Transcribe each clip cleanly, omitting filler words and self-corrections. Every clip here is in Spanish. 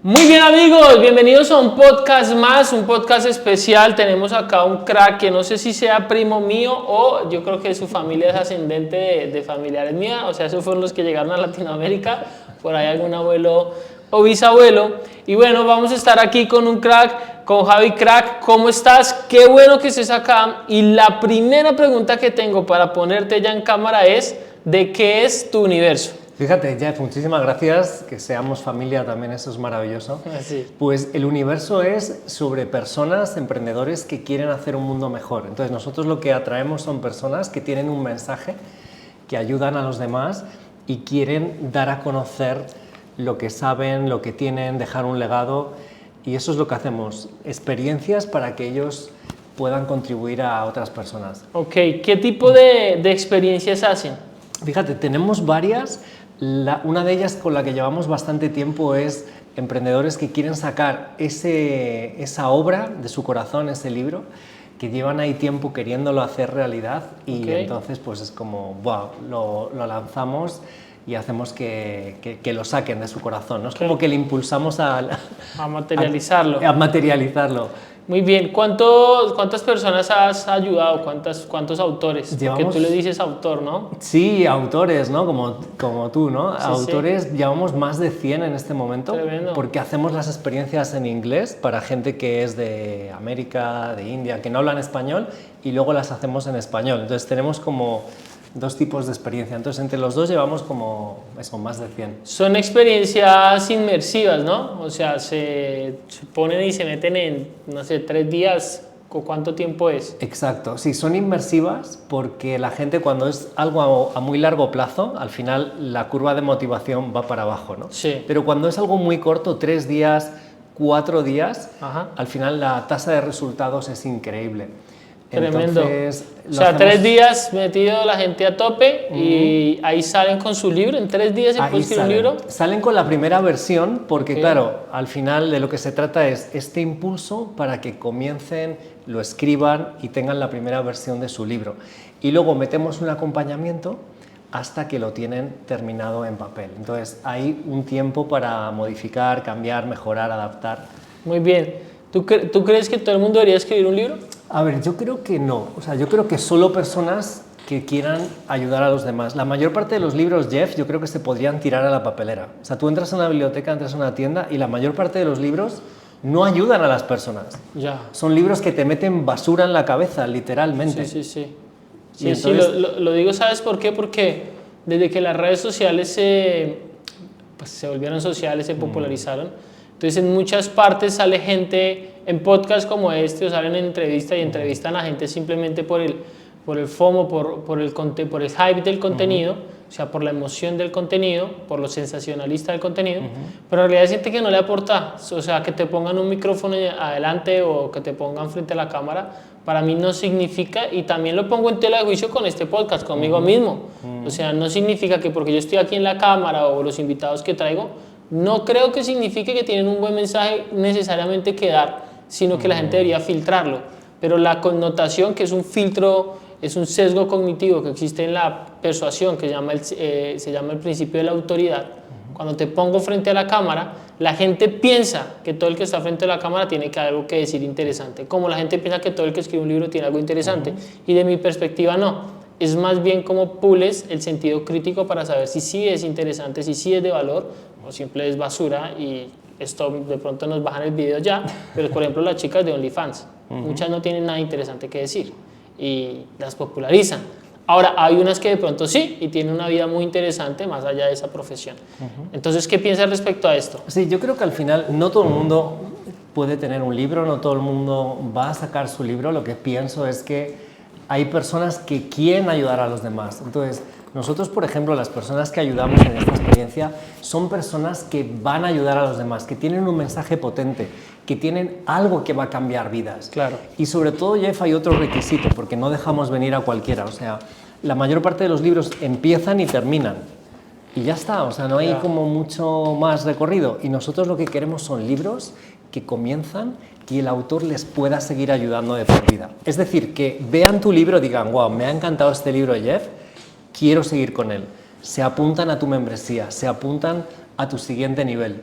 Muy bien amigos, bienvenidos a un podcast más, un podcast especial. Tenemos acá un crack que no sé si sea primo mío o yo creo que su familia es ascendente de familiares mía, o sea, esos fueron los que llegaron a Latinoamérica, por ahí algún abuelo o bisabuelo. Y bueno, vamos a estar aquí con un crack, con Javi Crack. ¿Cómo estás? Qué bueno que estés acá. Y la primera pregunta que tengo para ponerte ya en cámara es, ¿de qué es tu universo? Fíjate, Jeff, muchísimas gracias, que seamos familia también, eso es maravilloso. Sí. Pues el universo es sobre personas, emprendedores que quieren hacer un mundo mejor. Entonces nosotros lo que atraemos son personas que tienen un mensaje, que ayudan a los demás y quieren dar a conocer lo que saben, lo que tienen, dejar un legado, y eso es lo que hacemos, experiencias para que ellos puedan contribuir a otras personas. Ok, ¿qué tipo de experiencias hacen? Fíjate, tenemos varias. Una de ellas con la que llevamos bastante tiempo es emprendedores que quieren sacar esa obra de su corazón, ese libro, que llevan ahí tiempo queriéndolo hacer realidad y entonces pues es como, wow, lo lanzamos y hacemos que lo saquen de su corazón, ¿no? Es como que le impulsamos a materializarlo. A materializarlo. Muy bien, ¿cuántas personas has ayudado? ¿Cuántos autores? Porque tú le dices autor, ¿no? Sí, autores, ¿no? Como tú, ¿no? Sí, autores, sí. Llevamos más de 100 en este momento. Tremendo. Porque hacemos las experiencias en inglés para gente que es de América, de India, que no hablan español, y luego las hacemos en español. Entonces tenemos como dos tipos de experiencia. Entonces entre los dos llevamos como eso, más de 100. Son experiencias inmersivas, ¿no? O sea, se ponen y se meten en, no sé, 3 días. ¿Cuánto tiempo es? Exacto, sí, son inmersivas porque la gente cuando es algo a muy largo plazo, al final la curva de motivación va para abajo, ¿no? Sí. Pero cuando es algo muy corto, 3 días, 4 días, al final la tasa de resultados es increíble. Tremendo. Entonces, o sea, 3 días metido la gente a tope y ahí salen con su libro. ¿En 3 días se puede escribir un libro? Salen con la primera versión porque, claro, al final de lo que se trata es este impulso para que comiencen, lo escriban y tengan la primera versión de su libro. Y luego metemos un acompañamiento hasta que lo tienen terminado en papel. Entonces, hay un tiempo para modificar, cambiar, mejorar, adaptar. Muy bien. ¿Tú crees que todo el mundo debería escribir un libro? A ver, yo creo que no. O sea, yo creo que solo personas que quieran ayudar a los demás. La mayor parte de los libros, Jeff, yo creo que se podrían tirar a la papelera. O sea, tú entras a una biblioteca, entras a una tienda y la mayor parte de los libros no ayudan a las personas. Ya. Son libros que te meten basura en la cabeza, literalmente. Sí. Entonces... Lo digo, ¿sabes por qué? Porque desde que las redes sociales se volvieron sociales, se popularizaron, entonces en muchas partes sale gente en podcast como este, o salen en entrevistas y entrevistan a gente simplemente por el FOMO, por el hype del contenido, o sea, por la emoción del contenido, por lo sensacionalista del contenido, pero en realidad hay gente que no le aporta, o sea, que te pongan un micrófono adelante o que te pongan frente a la cámara, para mí no significa, y también lo pongo en tela de juicio con este podcast, conmigo mismo, o sea, no significa que porque yo estoy aquí en la cámara o los invitados que traigo, no creo que signifique que tienen un buen mensaje necesariamente que dar, sino que la gente debería filtrarlo. Pero la connotación, que es un filtro, es un sesgo cognitivo que existe en la persuasión, que se llama el principio de la autoridad. Cuando te pongo frente a la cámara, la gente piensa que todo el que está frente a la cámara tiene algo que decir interesante, como la gente piensa que todo el que escribe un libro tiene algo interesante, y de mi perspectiva no. Es más bien como pules el sentido crítico para saber si sí es interesante, si sí es de valor o simple es basura, y esto de pronto nos bajan el video ya, pero por ejemplo las chicas de OnlyFans, muchas no tienen nada interesante que decir y las popularizan. Ahora hay unas que de pronto sí y tienen una vida muy interesante más allá de esa profesión. Entonces, ¿qué piensas respecto a esto? Sí, yo creo que al final no todo el mundo puede tener un libro, no todo el mundo va a sacar su libro. Lo que pienso es que hay personas que quieren ayudar a los demás. Entonces, nosotros, por ejemplo, las personas que ayudamos en esta experiencia son personas que van a ayudar a los demás, que tienen un mensaje potente, que tienen algo que va a cambiar vidas. Claro. Y sobre todo, Jeff, hay otro requisito, porque no dejamos venir a cualquiera. O sea, la mayor parte de los libros empiezan y terminan. Y ya está, o sea, no hay como mucho más recorrido. Y nosotros lo que queremos son libros que comienzan y el autor les pueda seguir ayudando de por vida. Es decir, que vean tu libro y digan, wow, me ha encantado este libro, Jeff, quiero seguir con él. Se apuntan a tu membresía, se apuntan a tu siguiente nivel.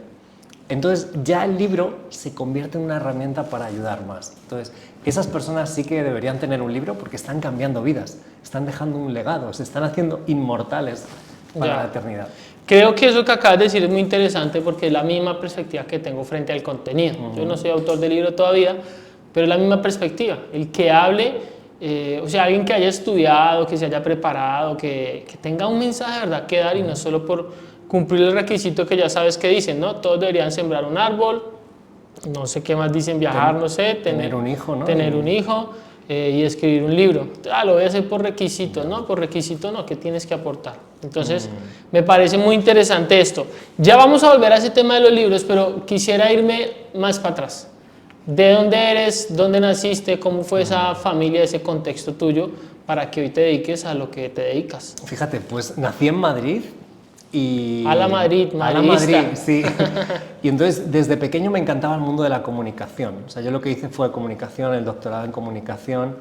Entonces ya el libro se convierte en una herramienta para ayudar más. Entonces esas personas sí que deberían tener un libro porque están cambiando vidas, están dejando un legado, se están haciendo inmortales para la eternidad. Creo que eso que acabas de decir es muy interesante porque es la misma perspectiva que tengo frente al contenido. Yo no soy autor de libro todavía, pero es la misma perspectiva. El que hable, o sea, alguien que haya estudiado, que se haya preparado, que tenga un mensaje de verdad que dar y no solo por cumplir el requisito que ya sabes que dicen, ¿no? Todos deberían sembrar un árbol, no sé qué más dicen, viajar, no sé, tener un hijo, ¿no? Tener un hijo y escribir un libro. Lo voy a hacer por requisito, ¿no? Por requisito no, ¿qué tienes que aportar? Entonces, me parece muy interesante esto. Ya vamos a volver a ese tema de los libros, pero quisiera irme más para atrás. ¿De dónde eres? ¿Dónde naciste? ¿Cómo fue esa familia, ese contexto tuyo para que hoy te dediques a lo que te dedicas? Fíjate, pues nací en Madrid y... A la Madrid, madridista. Sí. Y entonces desde pequeño me encantaba el mundo de la comunicación. O sea, yo lo que hice fue comunicación, el doctorado en comunicación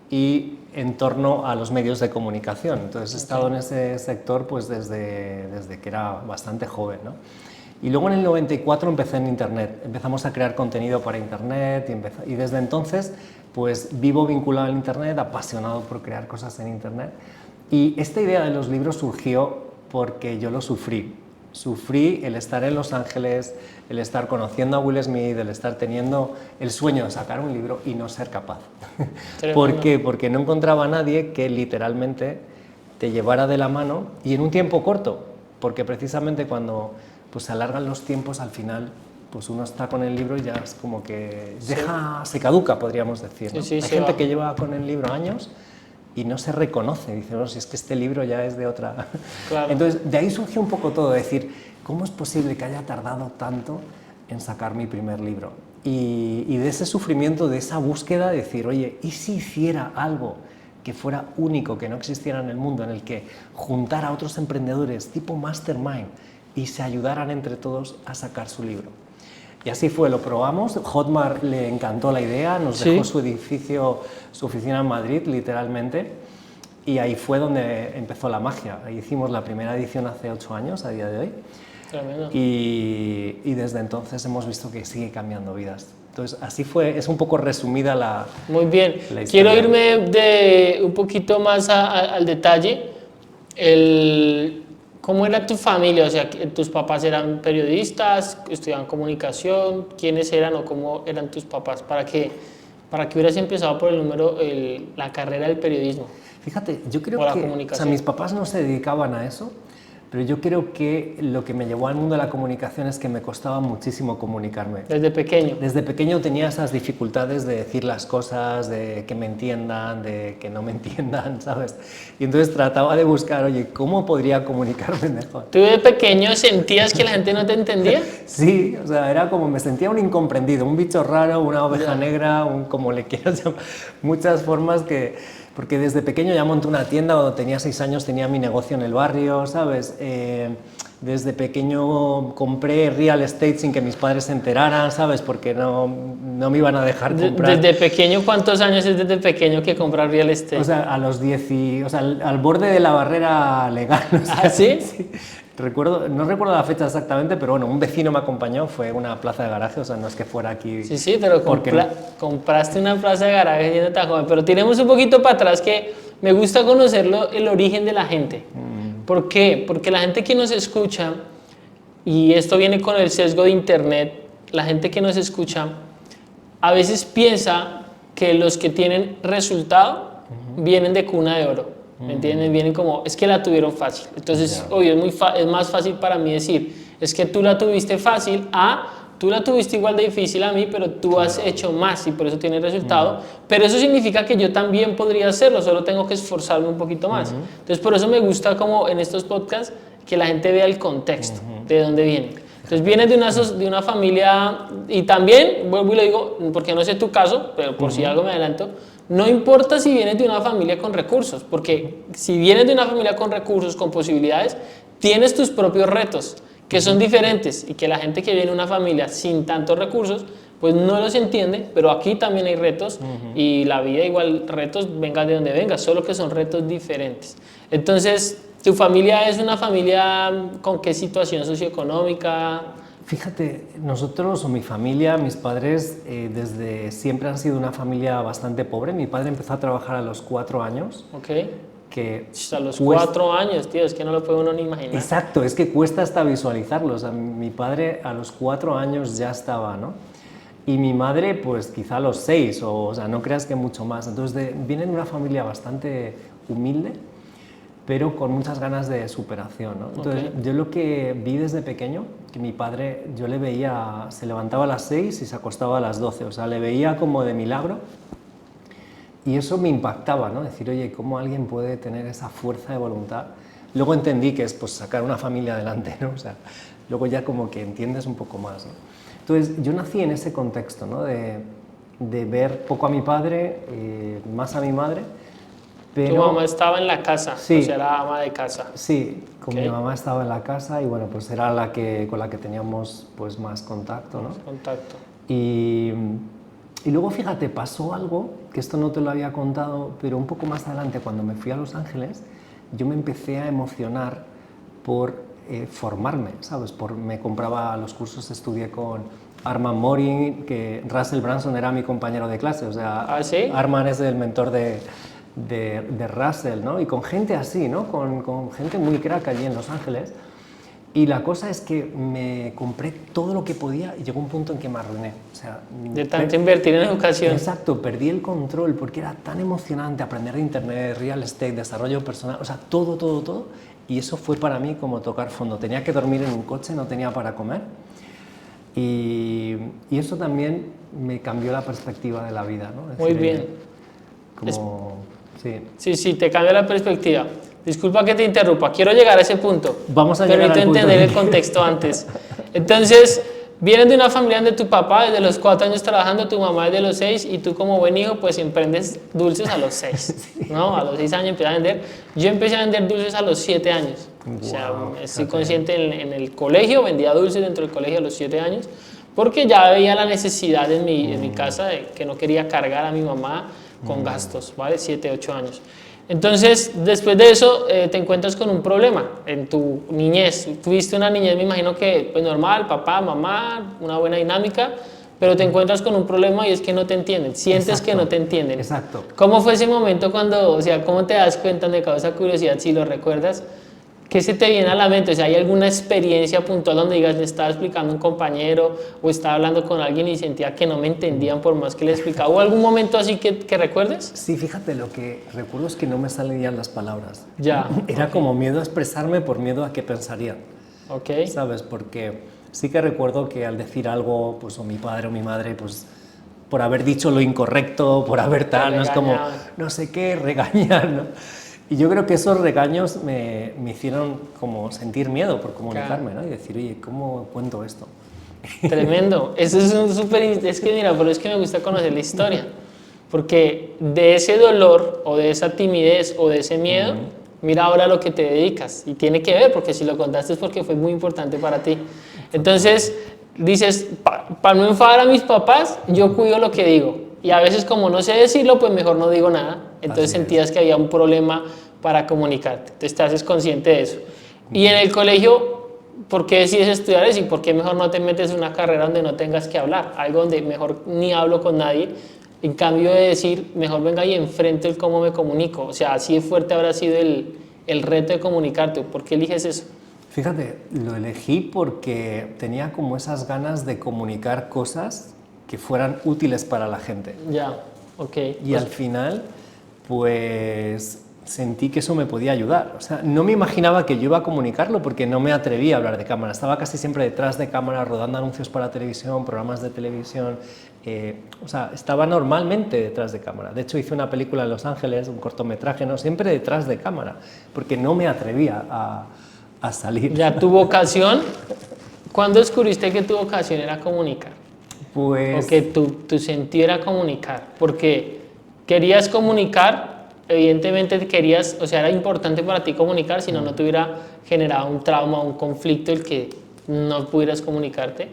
y en torno a los medios de comunicación. Entonces he estado en ese sector pues desde que era bastante joven, ¿no? Y luego en el 94 empecé en Internet, empezamos a crear contenido para Internet y desde entonces pues vivo vinculado al Internet, apasionado por crear cosas en Internet. Y esta idea de los libros surgió porque yo lo sufrí. Sufrí el estar en Los Ángeles, el estar conociendo a Will Smith, el estar teniendo el sueño de sacar un libro y no ser capaz. ¿Por qué? Porque no encontraba a nadie que literalmente te llevara de la mano y en un tiempo corto, porque precisamente cuando pues se alargan los tiempos, al final pues uno está con el libro y ya es como que se caduca, podríamos decir, ¿no? Hay gente que lleva con el libro años y no se reconoce, dice, bueno, si es que este libro ya es de otra... Claro. Entonces, de ahí surgió un poco todo, decir, ¿cómo es posible que haya tardado tanto en sacar mi primer libro? Y de ese sufrimiento, de esa búsqueda, de decir, oye, ¿y si hiciera algo que fuera único, que no existiera en el mundo, en el que juntara a otros emprendedores tipo mastermind y se ayudaran entre todos a sacar su libro? Y así fue, lo probamos, Hotmart le encantó la idea, nos dejó su edificio, su oficina en Madrid, literalmente, y ahí fue donde empezó la magia. Ahí hicimos la primera edición hace 8 años, a día de hoy, y desde entonces hemos visto que sigue cambiando vidas. Entonces, así fue, es un poco resumida la Muy bien, la historia. Quiero irme un poquito más al detalle. ¿Cómo era tu familia? O sea, ¿tus papás eran periodistas, estudiaban comunicación? ¿Quiénes eran o cómo eran tus papás para que hubieras empezado por la carrera del periodismo? Fíjate, yo creo que mis papás no se dedicaban a eso, pero yo creo que lo que me llevó al mundo de la comunicación es que me costaba muchísimo comunicarme. ¿Desde pequeño? Desde pequeño tenía esas dificultades de decir las cosas, de que me entiendan, de que no me entiendan, ¿sabes? Y entonces trataba de buscar, oye, ¿cómo podría comunicarme mejor? ¿Tú de pequeño sentías que la gente no te entendía? Sí, o sea, era como me sentía un incomprendido, un bicho raro, una oveja negra, como le quieras llamar, muchas formas porque desde pequeño ya monté una tienda, cuando tenía 6 años tenía mi negocio en el barrio, ¿sabes? Desde pequeño compré real estate sin que mis padres se enteraran, ¿sabes? Porque no me iban a dejar comprar. ¿Desde pequeño? ¿Cuántos años es desde pequeño que comprar real estate? O sea, a los 10, o sea, al borde de la barrera legal. O sea, ¿Ah, sí? Sí. No recuerdo la fecha exactamente, pero bueno, un vecino me acompañó, fue una plaza de garaje, o sea, no es que fuera aquí... Sí, pero compraste una plaza de garaje siendo tan joven, pero tiremos un poquito para atrás que me gusta conocer el origen de la gente. ¿Por qué? Porque la gente que nos escucha, y esto viene con el sesgo de internet, la gente que nos escucha a veces piensa que los que tienen resultado vienen de cuna de oro. ¿Me entienden? Vienen como, es que la tuvieron fácil. Entonces, obvio, es más fácil para mí decir, es que tú la tuviste fácil, tú la tuviste igual de difícil a mí, pero tú has hecho más y por eso tienes resultado. Pero eso significa que yo también podría hacerlo, solo tengo que esforzarme un poquito más. Entonces, por eso me gusta como en estos podcasts que la gente vea el contexto, de dónde viene. Entonces, vienes de una familia, y también, vuelvo y lo digo, porque no sé tu caso, pero por si algo me adelanto, no importa si vienes de una familia con recursos, porque si vienes de una familia con recursos, con posibilidades, tienes tus propios retos, que son diferentes, y que la gente que viene de una familia sin tantos recursos, pues no los entiende, pero aquí también hay retos, y la vida igual, retos, venga de donde venga, solo que son retos diferentes. Entonces, ¿tu familia es una familia con qué situación socioeconómica? Fíjate, nosotros o mi familia, mis padres, desde siempre han sido una familia bastante pobre. Mi padre empezó a trabajar a los 4 años. Ok. Que A los 4 años, tío, es que no lo puede uno ni imaginar. Exacto, es que cuesta hasta visualizarlo. O sea, mi padre a los 4 años ya estaba, ¿no? Y mi madre, pues quizá a los 6, o sea, no creas que mucho más. Entonces, viene de una familia bastante humilde, pero con muchas ganas de superación, ¿no? Entonces, yo lo que vi desde pequeño, que mi padre, yo le veía, se levantaba a las 6 y se acostaba a las 12, o sea, le veía como de milagro. Y eso me impactaba, ¿no? Decir, oye, ¿cómo alguien puede tener esa fuerza de voluntad? Luego entendí que es pues, sacar una familia adelante, ¿no? O sea, luego ya como que entiendes un poco más, ¿no? Entonces, yo nací en ese contexto, ¿no? De ver poco a mi padre, más a mi madre, pero... ¿Tu mamá estaba en la casa? Sí. O sea, era ama de casa. Sí, con mi mamá estaba en la casa y bueno, pues era con la que teníamos pues más contacto, ¿no? Contacto. Y luego, fíjate, pasó algo, que esto no te lo había contado, pero un poco más adelante, cuando me fui a Los Ángeles, yo me empecé a emocionar por formarme, ¿sabes? Me compraba los cursos, estudié con Armand Morin, que Russell Brunson era mi compañero de clase, o sea, ¿Ah, sí? Armand es el mentor de Russell, ¿no? Y con gente así, ¿no? Con gente muy crack allí en Los Ángeles. Y la cosa es que me compré todo lo que podía y llegó un punto en que me arruiné. O sea, de tanto invertir en educación. Exacto, perdí el control porque era tan emocionante aprender de internet, real estate, desarrollo personal, o sea, todo, todo, todo. Y eso fue para mí como tocar fondo. Tenía que dormir en un coche, no tenía para comer. Y eso también me cambió la perspectiva de la vida, ¿no? Muy bien. Sí. Sí, te cambia la perspectiva. Disculpa que te interrumpa, quiero llegar a ese punto. Vamos a llegar al punto. Pero entender el contexto antes. Entonces, vienes de una familia donde tu papá desde los 4 años trabajando, tu mamá desde los 6 y tú como buen hijo pues emprendes dulces a los 6, sí. ¿No? A los 6 años empiezas a vender. Yo empecé a vender dulces a los 7 años. Wow, o sea, estoy consciente en el colegio, vendía dulces dentro del colegio a los 7 años porque ya veía la necesidad en mi casa de que no quería cargar a mi mamá con gastos, ¿vale? 7, 8 años. Entonces, después de eso, te encuentras con un problema en tu niñez. Tuviste una niñez, me imagino que pues normal, papá, mamá, una buena dinámica, pero te encuentras con un problema y es que no te entienden, sientes Exacto. que no te entienden. Exacto. ¿Cómo fue ese momento cuando, o sea, cómo te das cuenta, me causa curiosidad si lo recuerdas? ¿Qué se te viene a la mente? O sea, ¿hay alguna experiencia puntual donde digas, le estaba explicando a un compañero o estaba hablando con alguien y sentía que no me entendían por más que le explicaba? ¿O algún momento así que recuerdes? Sí, fíjate, lo que recuerdo es que no me salían las palabras. Ya. Era como miedo a expresarme por miedo a qué pensarían. Ok. ¿Sabes? Porque sí que recuerdo que al decir algo, pues o mi padre o mi madre, pues por haber dicho lo incorrecto, por haber tal, no es como, no sé qué, regañar, ¿no? Y yo creo que esos regaños me hicieron como sentir miedo por comunicarme, ¿no? Y decir, oye, ¿cómo cuento esto? Tremendo. Eso es un súper... Es que mira, pero es que me gusta conocer la historia. Porque de ese dolor o de esa timidez o de ese miedo, mira ahora a lo que te dedicas. Y tiene que ver, porque si lo contaste es porque fue muy importante para ti. Entonces, dices, para no enfadar a mis papás, yo cuido lo que digo. Y a veces como no sé decirlo, pues mejor no digo nada. Entonces sentías que había un problema para comunicarte. Entonces te haces consciente de eso. Y en el colegio, ¿por qué decides estudiar eso? ¿Y por qué mejor no te metes en una carrera donde no tengas que hablar? Algo donde mejor ni hablo con nadie. En cambio de decir, mejor venga y enfrente el cómo me comunico. O sea, así de fuerte habrá sido el reto de comunicarte. ¿Por qué eliges eso? Fíjate, lo elegí porque tenía como esas ganas de comunicar cosas que fueran útiles para la gente. Ya, ok. Y al final, pues sentí que eso me podía ayudar. O sea, no me imaginaba que yo iba a comunicarlo porque no me atrevía a hablar de cámara. Estaba casi siempre detrás de cámara, rodando anuncios para televisión, programas de televisión. O sea, estaba normalmente detrás de cámara. De hecho, hice una película en Los Ángeles, un cortometraje, ¿no? Siempre detrás de cámara, porque no me atrevía a salir. Ya, tu vocación, ¿cuándo descubriste que tu vocación era comunicar? Pues... O que tu sentido era comunicar, porque querías comunicar, evidentemente querías, o sea, era importante para ti comunicar, si no, no te hubiera generado un trauma, un conflicto el que no pudieras comunicarte.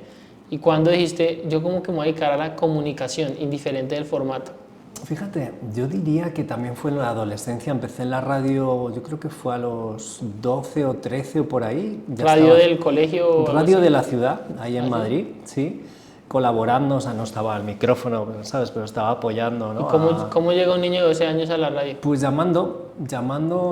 Y cuando dijiste, yo como que me voy a dedicar a la comunicación, indiferente del formato. Fíjate, yo diría que también fue en la adolescencia, empecé en la radio, yo creo que fue a los 12 o 13 o por ahí. Ya ¿Radio estaba, del colegio o algo radio así? de la ciudad, ahí en ¿Ah, sí? Madrid, sí, colaborando, o sea, no estaba al micrófono, ¿sabes? Pero estaba apoyando, ¿Y ¿no? cómo llega un niño de 12 años a la radio? Pues llamando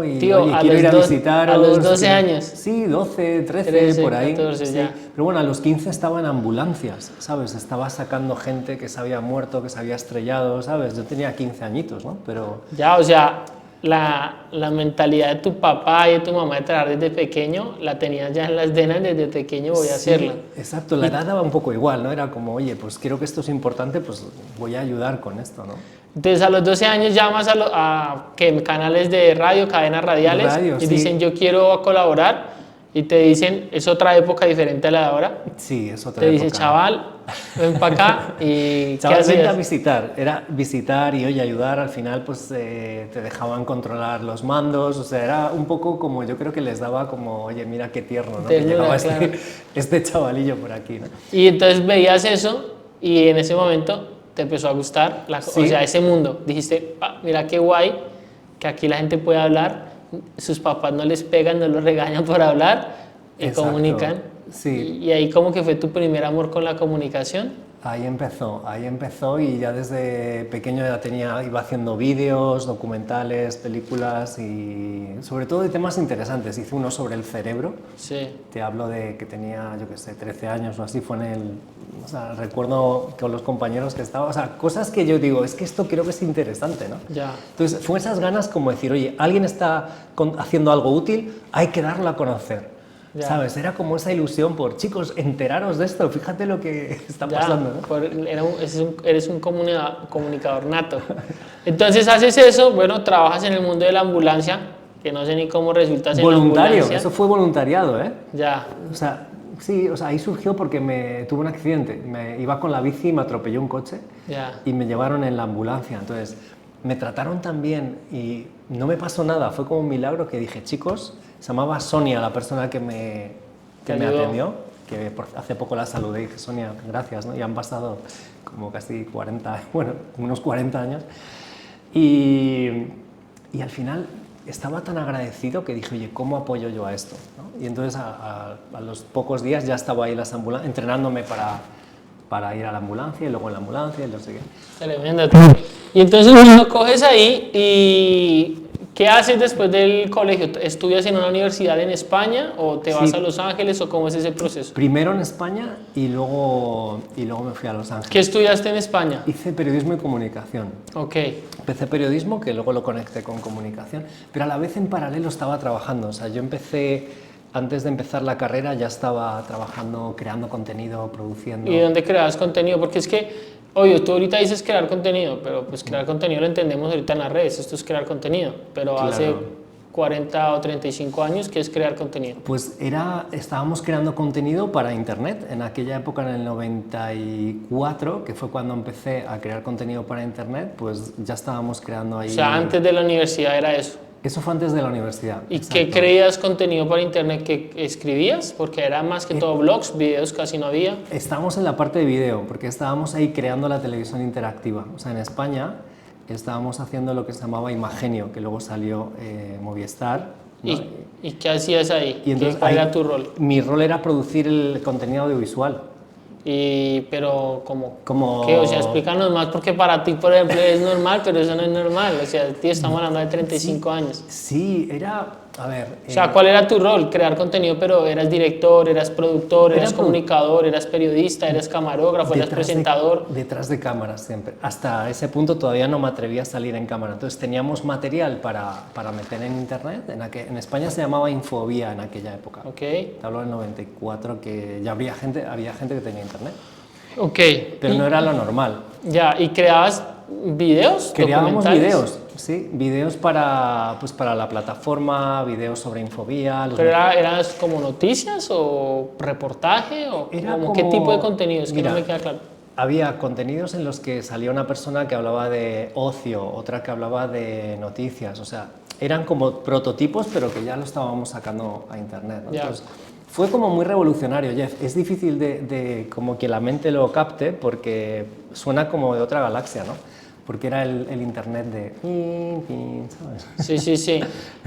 y, Tío, oye, quiero ir a a visitaros. los 12 quiero-". años. Sí, 12, 13, 13, por ahí. 14 sí. ya. Pero bueno, a los 15 estaba en ambulancias, ¿sabes? Estaba sacando gente que se había muerto, que se había estrellado, ¿sabes? Yo tenía 15 añitos, ¿no? Pero Ya, o sea, la mentalidad de tu papá y de tu mamá de trabajar desde pequeño, la tenías ya en las venas desde pequeño, voy a sí, hacerla. exacto, la edad daba un poco igual, ¿no? Era como, oye, pues creo que esto es importante, pues voy a ayudar con esto, ¿no? Entonces a los 12 años llamas ¿qué? Canales de radio, cadenas radiales, Radio, y sí. dicen yo quiero colaborar, y te dicen es otra época diferente a la de ahora. Sí, es otra Te dice época. chaval, ven para acá y ¿qué Chaval, vente a hacías? visitar, era visitar y oye, ayudar, al final pues te dejaban controlar los mandos, o sea, era un poco como, yo creo que les daba como, oye, mira qué tierno, ¿no? Que Ternura, llegaba claro. este chavalillo por aquí, ¿no? Y entonces veías eso y en ese momento te empezó a gustar, Sí. o sea, ese mundo. Dijiste, "Ah, mira qué guay, que aquí la gente puede hablar, sus papás no les pegan, no los regañan por hablar y Exacto, comunican". sí. Y ahí como que fue tu primer amor con la comunicación. Ahí empezó y ya desde pequeño iba haciendo vídeos, documentales, películas y sobre todo de temas interesantes. Hice uno sobre el cerebro, Sí, te hablo de que tenía, yo qué sé, 13 años o así, fue o sea, recuerdo con los compañeros que estaba, o sea, cosas que yo digo, es que esto creo que es interesante, ¿no? ya. Entonces, fue esas ganas como decir, oye, alguien está haciendo algo útil, hay que darlo a conocer. Ya. ¿Sabes? Era como esa ilusión por, chicos, enteraros de esto, fíjate lo que está Ya, pasando, ¿no? eres un comunicador nato. Entonces haces eso, bueno, trabajas en el mundo de la ambulancia, que no sé ni cómo resultas en la Voluntario, ambulancia. eso fue voluntariado, ¿eh? Ya, O sea, sí, o sea, ahí surgió porque tuve un accidente, me iba con la bici y me atropelló un coche ya. y me llevaron en la ambulancia, entonces me trataron tan bien y no me pasó nada, fue como un milagro que dije, chicos, se llamaba Sonia la persona que me ayudó. atendió, que hace poco la saludé y dije, Sonia, gracias, ¿no? Y han pasado como casi 40, bueno, unos 40 años y al final estaba tan agradecido que dije, oye, ¿cómo apoyo yo a esto? ¿no? Y entonces a los pocos días ya estaba ahí entrenándome para ir a la ambulancia y luego en la ambulancia y no sé qué. Tremendo. Tío. Y entonces lo coges ahí y ¿qué haces después del colegio? ¿Estudias en una universidad en España o te vas Sí. a Los Ángeles o cómo es ese proceso? Primero en España y luego me fui a Los Ángeles. ¿Qué estudiaste en España? Hice periodismo y comunicación. Ok. Empecé periodismo, que luego lo conecté con comunicación, pero a la vez en paralelo estaba trabajando. O sea, yo antes de empezar la carrera ya estaba trabajando, creando contenido, produciendo. ¿Y dónde creas contenido? Porque es que, oye, tú ahorita dices crear contenido, pero pues crear contenido lo entendemos ahorita en las redes, esto es crear contenido, pero Claro. hace 40 o 35 años, ¿qué es crear contenido? Pues estábamos creando contenido para Internet. En aquella época, en el 94, que fue cuando empecé a crear contenido para Internet, pues ya estábamos creando ahí... O sea, antes de la universidad era eso. Eso fue antes de la universidad. ¿Y exacto. qué creías contenido para internet? ¿Qué escribías? Porque era más que todo blogs, videos casi no había. Estábamos en la parte de video, porque estábamos ahí creando la televisión interactiva. O sea, en España estábamos haciendo lo que se llamaba Imagenio, que luego salió Movistar. ¿no? ¿Y qué hacías ahí? Y entonces ¿Cuál ahí era tu rol? Mi rol era producir el contenido audiovisual. Pero ¿qué? O sea, explícanos más porque para ti, por ejemplo, es normal, pero eso no es normal. O sea, tío, estamos hablando de 35 años. Sí, a ver... O sea, ¿cuál era tu rol? Crear contenido, pero eras director, eras productor, eras comunicador, eras periodista, eras camarógrafo, eras presentador. Detrás de cámaras siempre. Hasta ese punto todavía no me atrevía a salir en cámara. Entonces teníamos material para meter en internet. En España se llamaba Infovía en aquella época. Ok. Te hablo del 94, que ya había gente que tenía internet. Ok. Pero no era lo normal. Ya, ¿y creabas videos? Creábamos documentales? videos, sí, videos para la plataforma, videos sobre Infovía. ¿Pero eras como noticias o reportaje o Era como qué como- tipo de contenido? Es que Mira, no me queda claro. Había contenidos en los que salía una persona que hablaba de ocio, otra que hablaba de noticias, o sea, eran como prototipos, pero que ya lo estábamos sacando a internet, ¿no? Ya. Entonces, fue como muy revolucionario, Jeff. Es difícil de como que la mente lo capte porque suena como de otra galaxia, ¿no? porque era el internet de... ¿sabes? Sí, sí, sí.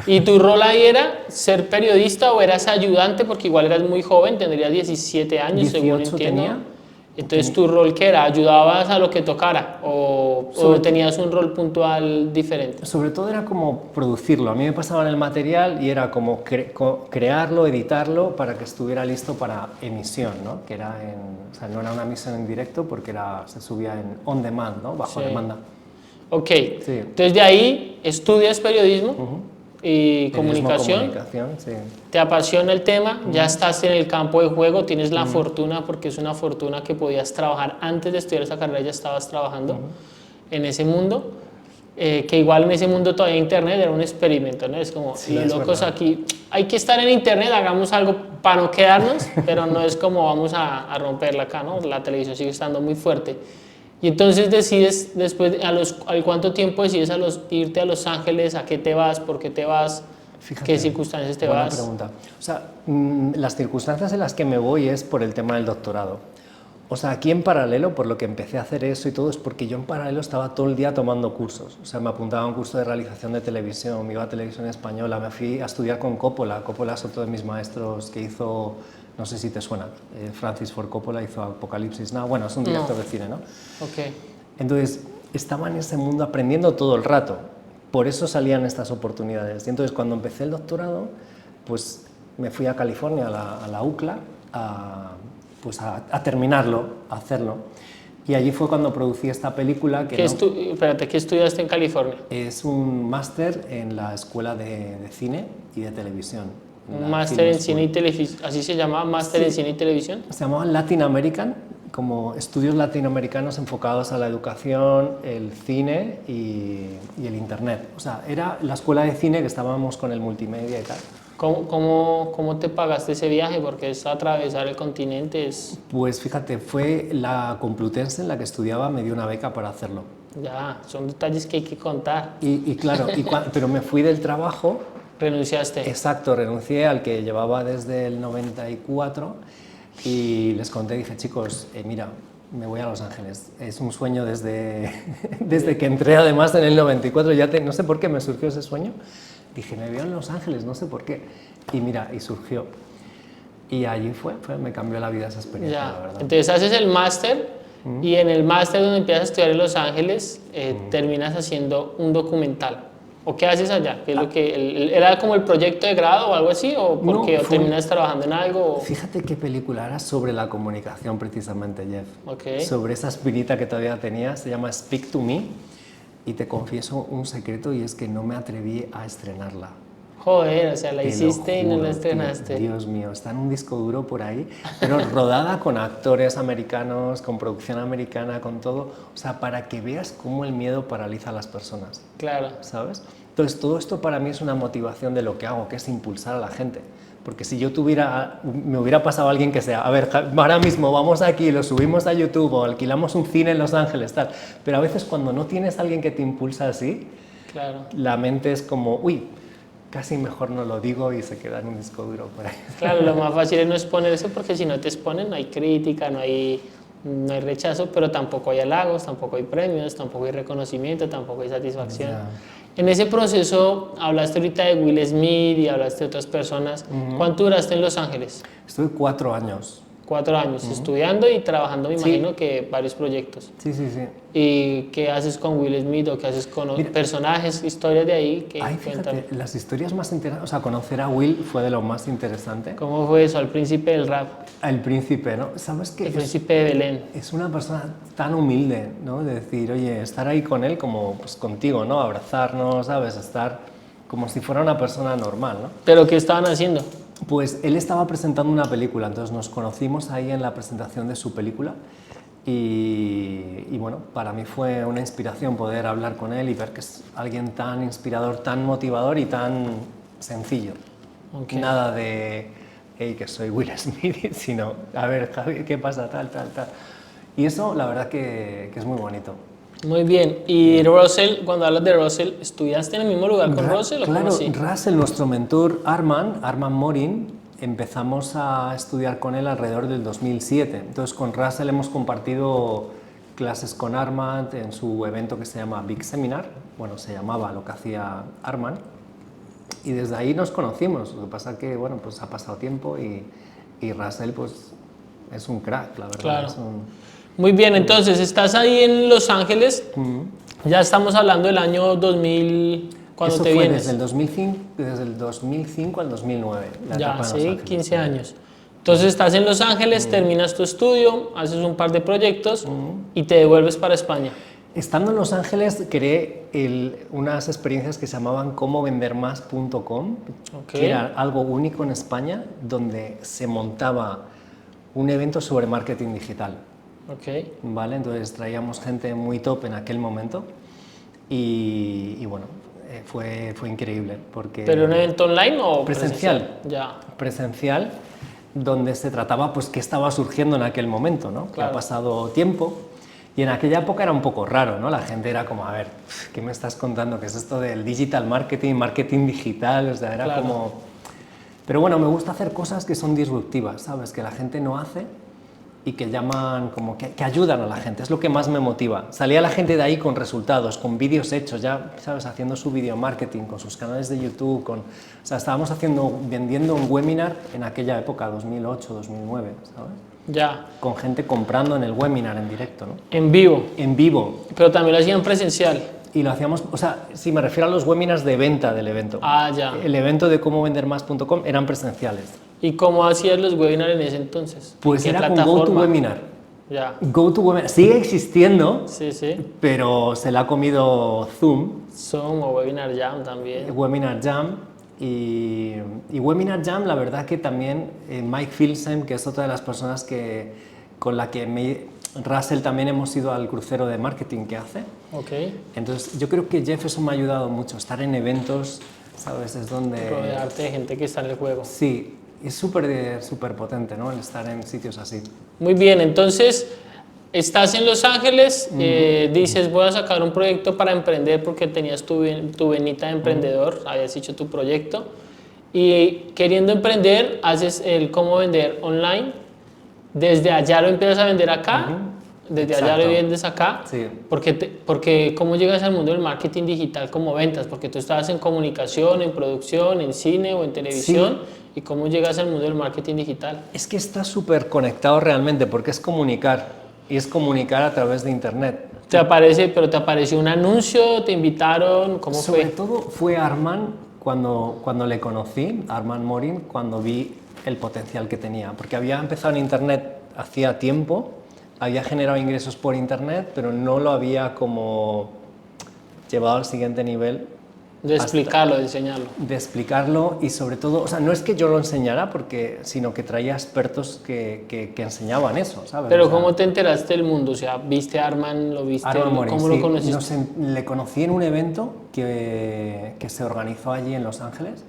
¿Y tu rol ahí era ser periodista o eras ayudante? Porque igual eras muy joven, tendrías 17 años, según 18 entiendo. tenía. Entonces, ¿tu rol qué era? ¿Ayudabas a lo que tocara o tenías un rol puntual diferente? Sobre todo era como producirlo. A mí me pasaban el material y era como crearlo, editarlo para que estuviera listo para emisión, ¿no? Que era o sea, no era una emisión en directo porque se subía en on demand, ¿no? Bajo demanda. Ok, Sí. entonces de ahí estudias periodismo y comunicación, Sí. te apasiona el tema, ya estás en el campo de juego, tienes la fortuna, porque es una fortuna que podías trabajar antes de estudiar esa carrera, ya estabas trabajando en ese mundo, que igual en ese mundo todavía internet era un experimento, ¿no? Es como, los locos aquí, hay que estar en internet, hagamos algo para no quedarnos, pero no es como vamos a romperla acá, ¿no? La televisión sigue estando muy fuerte. Y entonces decides, después, ¿al cuánto tiempo decides irte a Los Ángeles? ¿A qué te vas? ¿Por qué te vas? Fíjate, ¿Qué circunstancias te buena vas? pregunta. O sea, las circunstancias en las que me voy es por el tema del doctorado. O sea, aquí en paralelo, por lo que empecé a hacer eso y todo, es porque yo en paralelo estaba todo el día tomando cursos. O sea, me apuntaba a un curso de realización de televisión, me iba a Televisión Española, me fui a estudiar con Coppola. Coppola es otro de mis maestros que hizo, no sé si te suena, Francis Ford Coppola hizo Apocalipsis Now. Bueno, es un director de cine, ¿no? Ok. Entonces, estaba en ese mundo aprendiendo todo el rato. Por eso salían estas oportunidades. Y entonces, cuando empecé el doctorado, pues me fui a California, a la UCLA, a terminarlo, a hacerlo. Y allí fue cuando producí esta película que... Espérate, ¿qué estudiaste en California? Es un máster en la Escuela de Cine y de Televisión. Un máster en cine y televisión, ¿así se llama? ¿Máster en cine y televisión? Se llamaba Latin American, como estudios latinoamericanos enfocados a la educación, el cine y el internet. O sea, era la escuela de cine que estábamos con el multimedia y tal. ¿Cómo te pagaste ese viaje? Porque es atravesar el continente. Pues fíjate, fue la Complutense en la que estudiaba, me dio una beca para hacerlo. Ya, son detalles que hay que contar. Y claro, pero me fui del trabajo. ¿Renunciaste? Exacto, renuncié al que llevaba desde el 94 y les conté, dije, chicos, mira, me voy a Los Ángeles. Es un sueño desde que entré, además, en el 94, no sé por qué me surgió ese sueño. Dije, me veo en Los Ángeles, no sé por qué. Y mira, y surgió. Y allí me cambió la vida esa experiencia, Ya. la verdad. Entonces haces el máster y en el máster donde empiezas a estudiar en Los Ángeles, terminas haciendo un documental. ¿O qué haces allá? ¿Qué es lo que, ¿era como el proyecto de grado o algo así? ¿O porque terminas trabajando en algo? Fíjate qué película era sobre la comunicación precisamente, Jeff. Okay. Sobre esa espinita que todavía tenía, se llama Speak to Me. Y te confieso un secreto y es que no me atreví a estrenarla. Joder, o sea, la Te hiciste lo juro, y no la estrenaste. Tío, Dios mío, está en un disco duro por ahí, pero rodada con actores americanos, con producción americana, con todo. O sea, para que veas cómo el miedo paraliza a las personas. Claro. ¿Sabes? Entonces, todo esto para mí es una motivación de lo que hago, que es impulsar a la gente. Porque si yo me hubiera pasado alguien que sea, a ver, ahora mismo vamos aquí, lo subimos a YouTube o alquilamos un cine en Los Ángeles, tal. Pero a veces cuando no tienes a alguien que te impulsa así, claro, la mente es como, uy, casi mejor no lo digo y se queda en un disco duro por ahí. Claro, lo más fácil es no exponerse porque si no te exponen no hay crítica, no hay rechazo, pero tampoco hay halagos, tampoco hay premios, tampoco hay reconocimiento, tampoco hay satisfacción. Ya. En ese proceso, hablaste ahorita de Will Smith y hablaste de otras personas. ¿Cuánto duraste en Los Ángeles? Estuve 4 años. 4 años, estudiando y trabajando, me imagino que varios proyectos. Sí, sí, sí. ¿Y qué haces con Will Smith o qué haces con personajes, historias de ahí? Fíjate, las historias más interesantes, o sea, conocer a Will fue de lo más interesante. ¿Cómo fue eso? Al príncipe del rap. El príncipe, ¿no? ¿Sabes qué? El príncipe de Belén. Es una persona tan humilde, ¿no? De decir, oye, estar ahí con él como pues, contigo, ¿no? Abrazarnos, ¿sabes? Estar como si fuera una persona normal, ¿no? ¿Pero qué estaban haciendo? Pues él estaba presentando una película, entonces nos conocimos ahí en la presentación de su película y bueno, para mí fue una inspiración poder hablar con él y ver que es alguien tan inspirador, tan motivador y tan sencillo. Okay. Nada de, hey, que soy Will Smith, sino, a ver, Javi, ¿qué pasa? Tal. Y eso, la verdad que es muy bonito. Muy bien. ¿Y Russell, cuando hablas de Russell, estudiaste en el mismo lugar con Russell o claro, cómo así? Russell, nuestro mentor Arman Morin, empezamos a estudiar con él alrededor del 2007. Entonces con Russell hemos compartido clases con Armand en su evento que se llama Big Seminar, bueno, se llamaba lo que hacía Armand, y desde ahí nos conocimos. Lo que pasa que, bueno, pues ha pasado tiempo y Russell, pues, es un crack, la verdad. Claro. Es un... Muy bien, entonces, estás ahí en Los Ángeles, ya estamos hablando del año 2000, cuando Eso te fue vienes. desde el 2005 al 2009. La Ya, etapa en Los sí, Ángeles. 15 años. Entonces estás en Los Ángeles, terminas tu estudio, haces un par de proyectos y te devuelves para España. Estando en Los Ángeles creé unas experiencias que se llamaban comovendermas.com, que era algo único en España, donde se montaba un evento sobre marketing digital. Ok. ¿Vale? Entonces traíamos gente muy top en aquel momento y bueno, fue increíble. Porque ¿Pero un evento online o presencial? Ya. Presencial, donde se trataba pues qué estaba surgiendo en aquel momento, ¿no? Que ha pasado tiempo. Y en aquella época era un poco raro, ¿no? La gente era como, a ver, ¿qué me estás contando? ¿Qué es esto del digital marketing, marketing digital? O sea, era como... Pero bueno, me gusta hacer cosas que son disruptivas, ¿sabes? Que la gente no hace y que llaman como que ayudan a la gente. Es lo que más me motiva. Salía la gente de ahí con resultados, con vídeos hechos, ya, ¿sabes? Haciendo su video marketing, con sus canales de YouTube, o sea, estábamos vendiendo un webinar en aquella época, 2008, 2009, ¿sabes? Ya. Con gente comprando en el webinar en directo, ¿no? En vivo. En vivo. Pero también lo hacían presencial. Y lo hacíamos, o sea, si me refiero a los webinars de venta del evento. Ah, ya. El evento de comovendermas.com eran presenciales. ¿Y cómo hacías los webinars en ese entonces? Pues ¿En qué era con plataforma? GoToWebinar. Ya. GoToWebinar sigue existiendo, Sí, sí. pero se la ha comido Zoom. Zoom o Webinar Jam también. Webinar Jam. Y Webinar Jam, la verdad que también Mike Filsen, que es otra de las personas con la que Russell también hemos ido al crucero de marketing que hace. Ok. Entonces yo creo que Jeff me ha ayudado mucho, estar en eventos, ¿sabes? Es donde... Rodearte de gente que está en el juego. Sí, es súper potente, ¿no? El estar en sitios así. Muy bien, entonces estás en Los Ángeles, dices voy a sacar un proyecto para emprender porque tenías tu venita de emprendedor, habías hecho tu proyecto y queriendo emprender haces el cómo vender online, desde allá lo empiezas a vender acá, desde allá lo vendes acá, sí. porque ¿cómo llegas al mundo del marketing digital como ventas? Porque tú estabas en comunicación, en producción, en cine o en televisión. Sí. ¿Y cómo llegas al mundo del marketing digital? Es que está súper conectado realmente porque es comunicar y es comunicar a través de internet. ¿Te apareció un anuncio? ¿Te invitaron? ¿Cómo fue? Sobre todo fue Armand cuando le conocí, Armand Morin, cuando vi el potencial que tenía, porque había empezado en internet hacía tiempo, había generado ingresos por internet, pero no lo había como llevado al siguiente nivel. De explicarlo, de enseñarlo. De explicarlo y sobre todo, o sea, no es que yo lo enseñara, sino que traía expertos que enseñaban eso, ¿sabes? Pero o sea, ¿cómo te enteraste del mundo? O sea, ¿viste a Armand? ¿Lo viste? Armand Morin, ¿Cómo sí, lo conociste? le conocí en un evento que se organizó allí en Los Ángeles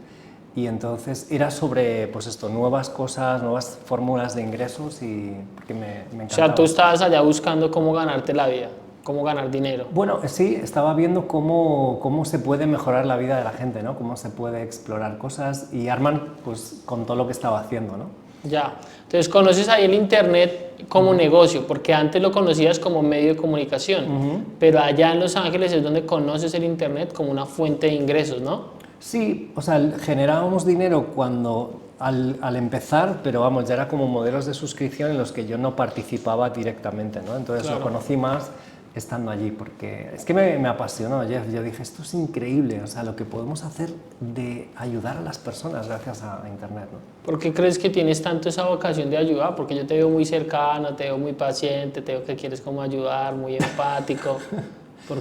y entonces era sobre, pues esto, nuevas cosas, nuevas fórmulas de ingresos y porque me encantaba. O sea, tú estabas allá buscando cómo ganarte la vida. ¿Cómo ganar dinero? Bueno, sí, estaba viendo cómo se puede mejorar la vida de la gente, ¿no? Cómo se puede explorar cosas y Armand, pues, contó lo que estaba haciendo, ¿no? Ya, entonces conoces ahí el internet como negocio, porque antes lo conocías como medio de comunicación, pero allá en Los Ángeles es donde conoces el internet como una fuente de ingresos, ¿no? Sí, o sea, generábamos dinero al empezar, pero vamos, ya era como modelos de suscripción en los que yo no participaba directamente, ¿no? Entonces lo conocí más estando allí, porque es que me apasionó, Jeff. Yo dije, esto es increíble, o sea, lo que podemos hacer de ayudar a las personas gracias a Internet, ¿no? ¿Por qué crees que tienes tanto esa vocación de ayudar? Porque yo te veo muy cercano, te veo muy paciente, te veo que quieres como ayudar, muy empático.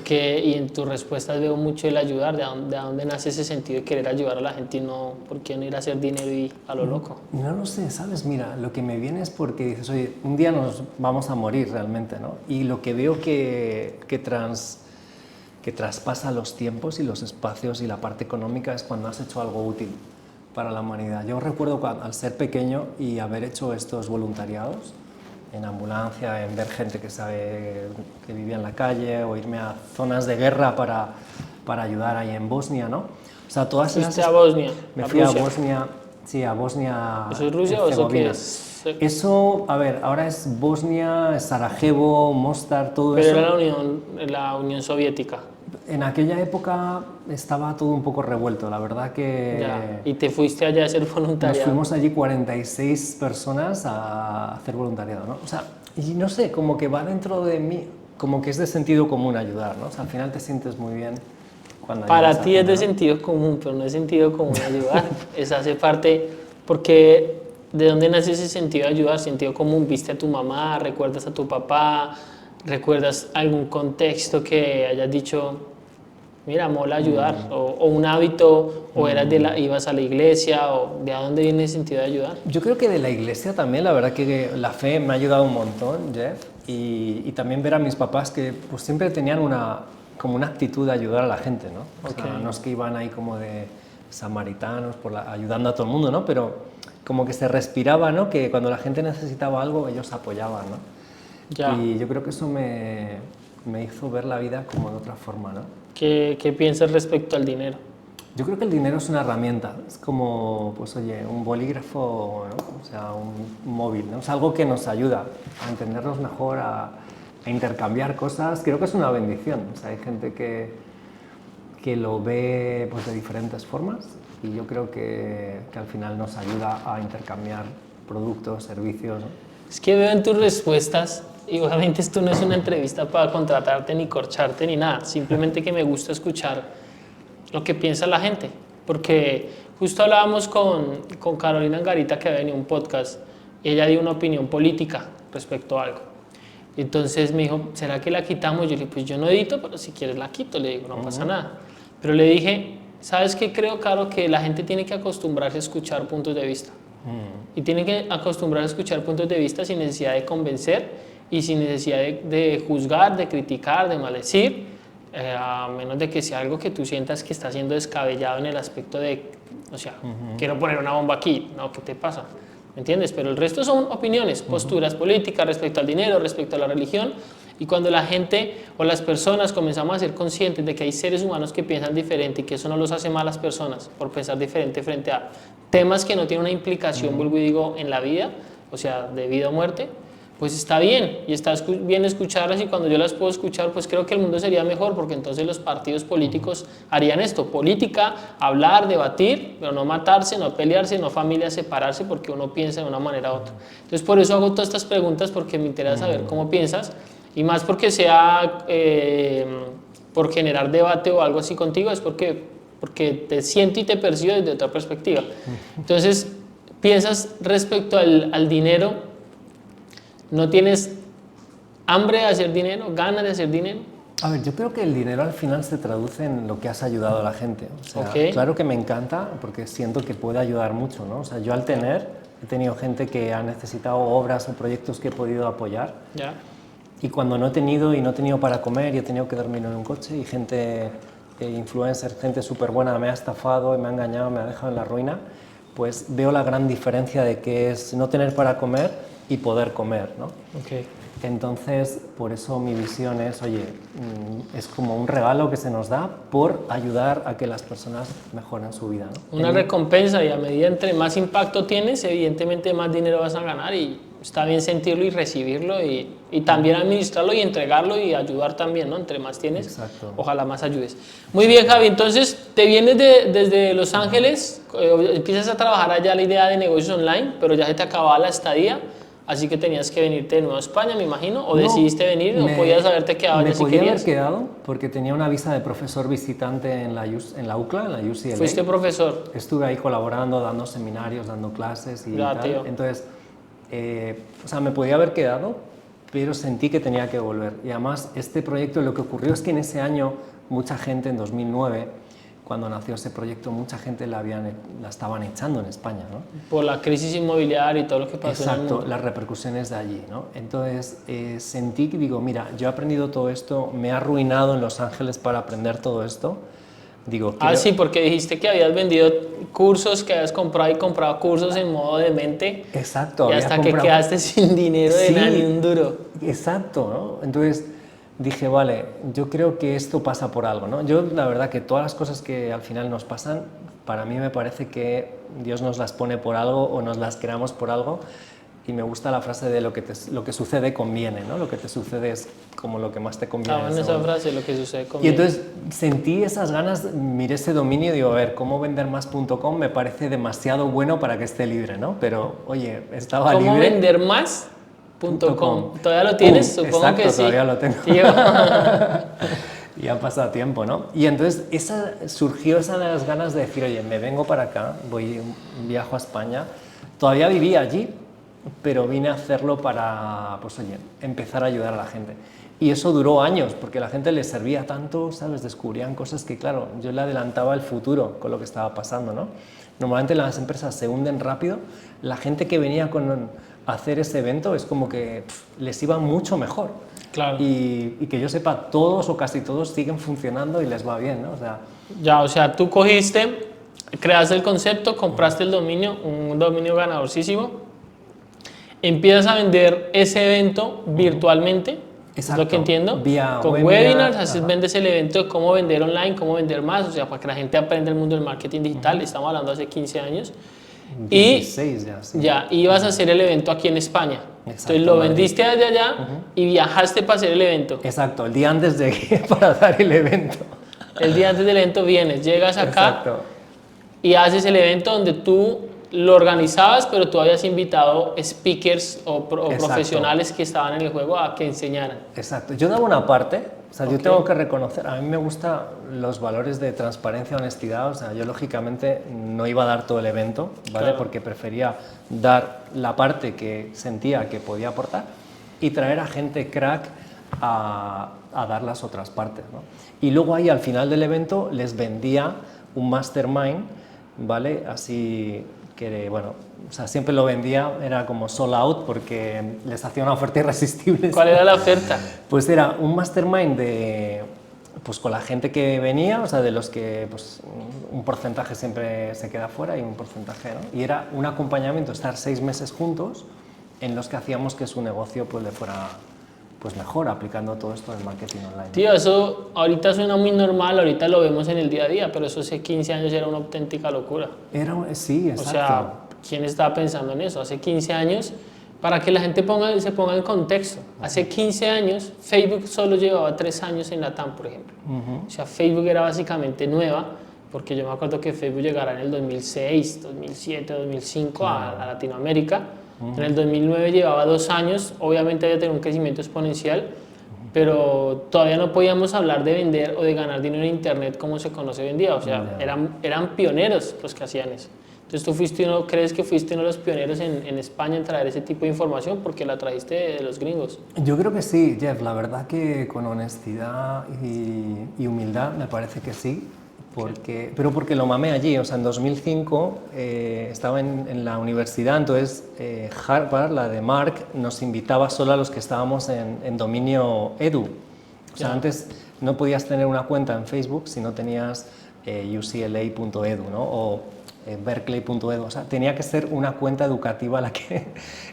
Y en tus respuestas veo mucho el ayudar, de dónde nace ese sentido de querer ayudar a la gente y no, ¿por qué no ir a hacer dinero y a lo loco? No lo sé, ¿sabes? Mira, lo que me viene es porque dices, oye, un día nos vamos a morir realmente, ¿no? Y lo que veo que traspasa los tiempos y los espacios y la parte económica es cuando has hecho algo útil para la humanidad. Yo recuerdo al ser pequeño y haber hecho estos voluntariados, en ambulancia, en ver gente que vivía en la calle o irme a zonas de guerra para ayudar ahí en Bosnia, ¿no? O sea, todas esas... ¿Fuiste a Bosnia? Me fui a Bosnia, sí, a Bosnia. ¿Eso es Rusia o eso qué es? Eso, a ver, ahora es Bosnia, Sarajevo, Mostar, todo Pero eso. era la Unión Soviética. En aquella época estaba todo un poco revuelto, la verdad que Ya. Y te fuiste allá a hacer nos voluntariado. fuimos allí 46 personas a hacer voluntariado, ¿no? O sea, y no sé, como que va dentro de mí, como que es de sentido común ayudar, ¿no? O sea, al final te sientes muy bien cuando ayudas Para a ti es gente, de ¿no? sentido común, pero no es sentido común ayudar. Eso hace parte, porque ¿de dónde nace ese sentido de ayudar? Sentido común, viste a tu mamá, recuerdas a tu papá, recuerdas algún contexto que hayas dicho, mira, mola ayudar, o un hábito, o ibas a la iglesia, o ¿de dónde viene el sentido de ayudar? Yo creo que de la iglesia también, la verdad que la fe me ha ayudado un montón, Jeff, y también ver a mis papás que pues siempre tenían como una actitud de ayudar a la gente, ¿no? O sea, Ok. no es que iban ahí como de samaritanos ayudando a todo el mundo, ¿no? Pero como que se respiraba, ¿no? Que cuando la gente necesitaba algo, ellos apoyaban, ¿no? Ya. Y yo creo que eso me hizo ver la vida como de otra forma, ¿no? ¿Qué piensas respecto al dinero? Yo creo que el dinero es una herramienta, es como, pues oye, un bolígrafo, ¿no? O sea, un móvil, ¿no? Es algo que nos ayuda a entendernos mejor, a intercambiar cosas. Creo que es una bendición. O sea, hay gente que lo ve pues, de diferentes formas y yo creo que al final nos ayuda a intercambiar productos, servicios, ¿no? Es que veo en tus respuestas, y obviamente esto no es una entrevista para contratarte ni corcharte ni nada, simplemente que me gusta escuchar lo que piensa la gente, porque justo hablábamos con Carolina Angarita, que había venido a un podcast, y ella dio una opinión política respecto a algo. Y entonces me dijo, ¿será que la quitamos? Yo le dije, pues yo no edito, pero si quieres la quito, le digo, no pasa nada. Pero le dije, ¿sabes qué creo, Caro? Que la gente tiene que acostumbrarse a escuchar puntos de vista. Y tienen que acostumbrarse a escuchar puntos de vista sin necesidad de convencer y sin necesidad de juzgar, de criticar, de maldecir, a menos de que sea algo que tú sientas que está siendo descabellado en el aspecto de, o sea, quiero poner una bomba aquí, no, ¿qué te pasa? ¿Me entiendes? Pero el resto son opiniones, posturas políticas respecto al dinero, respecto a la religión. Y cuando la gente o las personas comenzamos a ser conscientes de que hay seres humanos que piensan diferente y que eso no los hace malas personas por pensar diferente frente a temas que no tienen una implicación, vuelvo y digo, en la vida, o sea, de vida o muerte, pues está bien y está bien escucharlas, y cuando yo las puedo escuchar, pues creo que el mundo sería mejor, porque entonces los partidos políticos harían esto: política, hablar, debatir, pero no matarse, no pelearse, no familias separarse porque uno piensa de una manera u otra. Entonces por eso hago todas estas preguntas, porque me interesa saber cómo piensas, y más porque sea por generar debate o algo así contigo, es porque te siento y te percibo desde otra perspectiva. Entonces, piensas respecto al dinero, ¿no tienes hambre de hacer dinero, ganas de hacer dinero? A ver, yo creo que el dinero al final se traduce en lo que has ayudado a la gente. O sea, Ok. claro que me encanta porque siento que puede ayudar mucho, ¿no? O sea, yo al he tenido gente que ha necesitado obras o proyectos que he podido apoyar. Ya. Y cuando no he tenido para comer y he tenido que dormir en un coche, y gente, influencer, gente súper buena me ha estafado, me ha engañado, me ha dejado en la ruina, pues veo la gran diferencia de que es no tener para comer y poder comer, ¿no? Okay. Entonces, por eso mi visión es, oye, es como un regalo que se nos da por ayudar a que las personas mejoren su vida, ¿no? Una recompensa, y a medida entre más impacto tienes, evidentemente más dinero vas a ganar, y está bien sentirlo y recibirlo, y también administrarlo y entregarlo y ayudar también, ¿no? Entre más tienes, Exacto. ojalá más ayudes. Muy bien, Javi, entonces te vienes desde Los Ángeles, empiezas a trabajar allá la idea de negocios online, pero ya se te acababa la estadía, así que tenías que venirte de nuevo a España, me imagino, o decidiste venir, o podías haberte quedado allá si Me podía querías. haber quedado porque tenía una visa de profesor visitante en la UCLA, en la UCLA. Fuiste profesor. Estuve ahí colaborando, dando seminarios, dando clases y Ya, tal. tío. Entonces, o sea, me podía haber quedado, pero sentí que tenía que volver. Y además, este proyecto, lo que ocurrió es que en ese año, mucha gente, en 2009, cuando nació ese proyecto, mucha gente la estaban echando en España, ¿no? Por la crisis inmobiliaria y todo lo que pasó en el Exacto, mundo. las repercusiones de allí, ¿no? Entonces sentí que digo, mira, yo he aprendido todo esto, me he arruinado en Los Ángeles para aprender todo esto. Digo, Sí, porque dijiste que habías vendido cursos, que habías comprado y comprado cursos en modo demente. Exacto. Y había hasta comprado... que quedaste sin dinero de Sí, nada, ni un duro. Exacto, ¿no? Entonces dije, vale, yo creo que esto pasa por algo, ¿no? Yo, la verdad, que todas las cosas que al final nos pasan, para mí me parece que Dios nos las pone por algo o nos las creamos por algo. y me gusta la frase de lo que sucede conviene, ¿no? Lo que te sucede es como lo que más te conviene. Ah, bueno, esa frase, lo que sucede conviene. Y entonces sentí esas ganas, miré ese dominio y digo, a ver, cómo vendermas.com me parece demasiado bueno para que esté libre, ¿no? Pero, oye, estaba libre. ¿Cómo vender más.com? ¿Todavía lo tienes? Supongo exacto, que sí. Todavía lo tengo. Tío. Y ha pasado tiempo, ¿no? Y entonces surgió esa de las ganas de decir, oye, me vengo para acá, viajo a España. Todavía vivía allí, pero vine a hacerlo para, pues oye, empezar a ayudar a la gente. Y eso duró años, porque a la gente les servía tanto, ¿sabes? Descubrían cosas que, claro, yo le adelantaba el futuro con lo que estaba pasando, ¿no? Normalmente las empresas se hunden rápido, la gente que venía a hacer ese evento es como que les iba mucho mejor. Claro. Y que yo sepa, todos o casi todos siguen funcionando y les va bien, ¿no? O sea, tú cogiste, creaste el concepto, compraste el dominio, un dominio ganadorcísimo, empiezas a vender ese evento virtualmente, Exacto. Es lo que entiendo, Vía con webinars, vendes el evento de cómo vender online, cómo vender más, o sea, para que la gente aprenda el mundo del marketing digital, estamos hablando hace 15 años. 16 ya, sí. Ya, ibas a hacer el evento aquí en España. Exacto, Entonces lo vendiste desde allá y viajaste para hacer el evento. Exacto, el día antes llegué para dar el evento. El día antes del evento vienes, llegas acá. Exacto. Y haces el evento donde tú lo organizabas, pero tú habías invitado speakers o profesionales que estaban en el juego a que enseñaran. Exacto. Yo daba una parte, o sea, yo tengo que reconocer, a mí me gustan los valores de transparencia, honestidad, o sea, yo lógicamente no iba a dar todo el evento, ¿vale? Claro. Porque prefería dar la parte que sentía que podía aportar y traer a gente crack a dar las otras partes, ¿no? Y luego ahí al final del evento les vendía un mastermind, ¿vale? Así que, bueno, o sea, siempre lo vendía, era como sold out porque les hacía una oferta irresistible. ¿Cuál era la oferta? Pues era un mastermind pues con la gente que venía, o sea, de los que pues, un porcentaje siempre se queda fuera y un porcentaje, ¿no? Y era un acompañamiento, estar 6 meses juntos en los que hacíamos que su negocio pues, le fuera pues, mejor aplicando todo esto del marketing online. Tío, eso ahorita suena muy normal, ahorita lo vemos en el día a día, pero eso hace 15 años era una auténtica locura. Sí, exacto. O sea, ¿quién estaba pensando en eso? Hace 15 años, para que la gente se ponga en contexto, hace 15 años Facebook solo llevaba 3 años en Latam, por ejemplo. O sea, Facebook era básicamente nueva, porque yo me acuerdo que Facebook llegara en el 2006, 2007, 2005 a Latinoamérica. En el 2009 llevaba 2 años, obviamente había tenido un crecimiento exponencial, pero todavía no podíamos hablar de vender o de ganar dinero en Internet como se conoce hoy en día. O sea, eran pioneros los que hacían eso. Entonces, ¿crees que fuiste uno de los pioneros en España en traer ese tipo de información porque la trajiste de los gringos? Yo creo que sí, Jeff. La verdad que con honestidad y humildad me parece que sí. Pero porque lo mamé allí, o sea, en 2005 estaba en la universidad, entonces Harvard, la de Mark, nos invitaba solo a los que estábamos en dominio edu. O sea, antes no podías tener una cuenta en Facebook si no tenías ucla.edu, ¿no? O berkeley.edu, o sea, tenía que ser una cuenta educativa la que...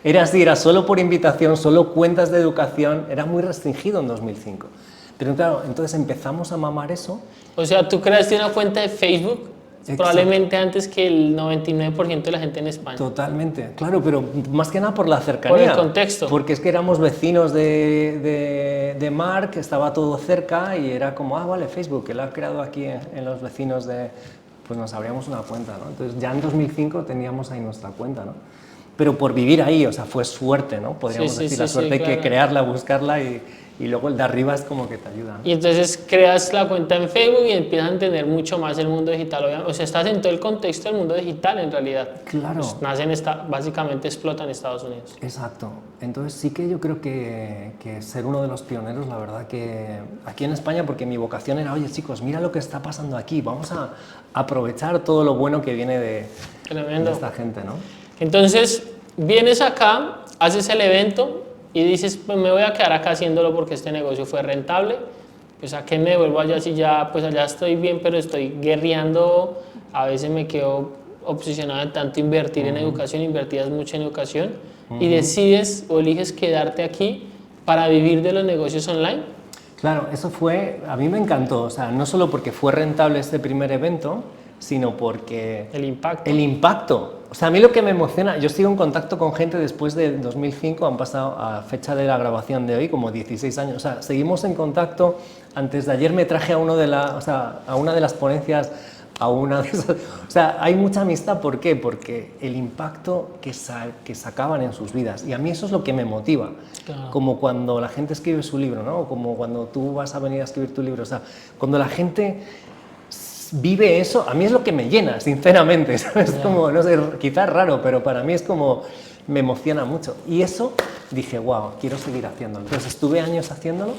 Era así, era solo por invitación, solo cuentas de educación, era muy restringido en 2005. Pero claro, entonces empezamos a mamar eso. O sea, tú creaste una cuenta de Facebook probablemente antes que el 99% de la gente en España. Totalmente, claro, pero más que nada por la cercanía. Por el contexto. Porque es que éramos vecinos de Mark, estaba todo cerca y era como, vale, Facebook, que lo ha creado aquí en los vecinos pues nos abríamos una cuenta, ¿no? Entonces ya en 2005 teníamos ahí nuestra cuenta, ¿no? Pero por vivir ahí, o sea, fue suerte, ¿no? Podríamos decir, la suerte hay que crearla, buscarla y luego el de arriba es como que te ayuda, ¿no? Y entonces creas la cuenta en Facebook y empiezas a entender mucho más el mundo digital. O sea, estás en todo el contexto del mundo digital en realidad. Claro. Pues básicamente explota en Estados Unidos. Exacto. Entonces sí que yo creo que ser uno de los pioneros, la verdad que aquí en España, porque mi vocación era, oye chicos, mira lo que está pasando aquí, vamos a aprovechar todo lo bueno que viene de esta gente, ¿no? Entonces vienes acá, haces el evento y dices, pues me voy a quedar acá haciéndolo porque este negocio fue rentable, pues a qué me devuelvo allá si ya, pues allá estoy bien, pero estoy guerreando, a veces me quedo obsesionado de tanto invertir en educación, invertías mucho en educación y decides o eliges quedarte aquí para vivir de los negocios online. Claro, eso a mí me encantó, o sea, no solo porque fue rentable este primer evento, sino porque... El impacto. El impacto. O sea, a mí lo que me emociona, yo sigo en contacto con gente después de 2005, han pasado a fecha de la grabación de hoy como 16 años, o sea, seguimos en contacto. Antes de ayer me traje a una de las ponencias, a una de esas, o sea, hay mucha amistad. ¿Por qué? Porque el impacto que sacaban en sus vidas, y a mí eso es lo que me motiva. Claro. Como cuando la gente escribe su libro, ¿no? Como cuando tú vas a venir a escribir tu libro, o sea, cuando la gente vive eso, a mí es lo que me llena, sinceramente, ¿sabes? Yeah. Como, no sé, quizás raro, pero para mí es como, me emociona mucho. Y eso dije, wow, quiero seguir haciéndolo. Entonces estuve años haciéndolo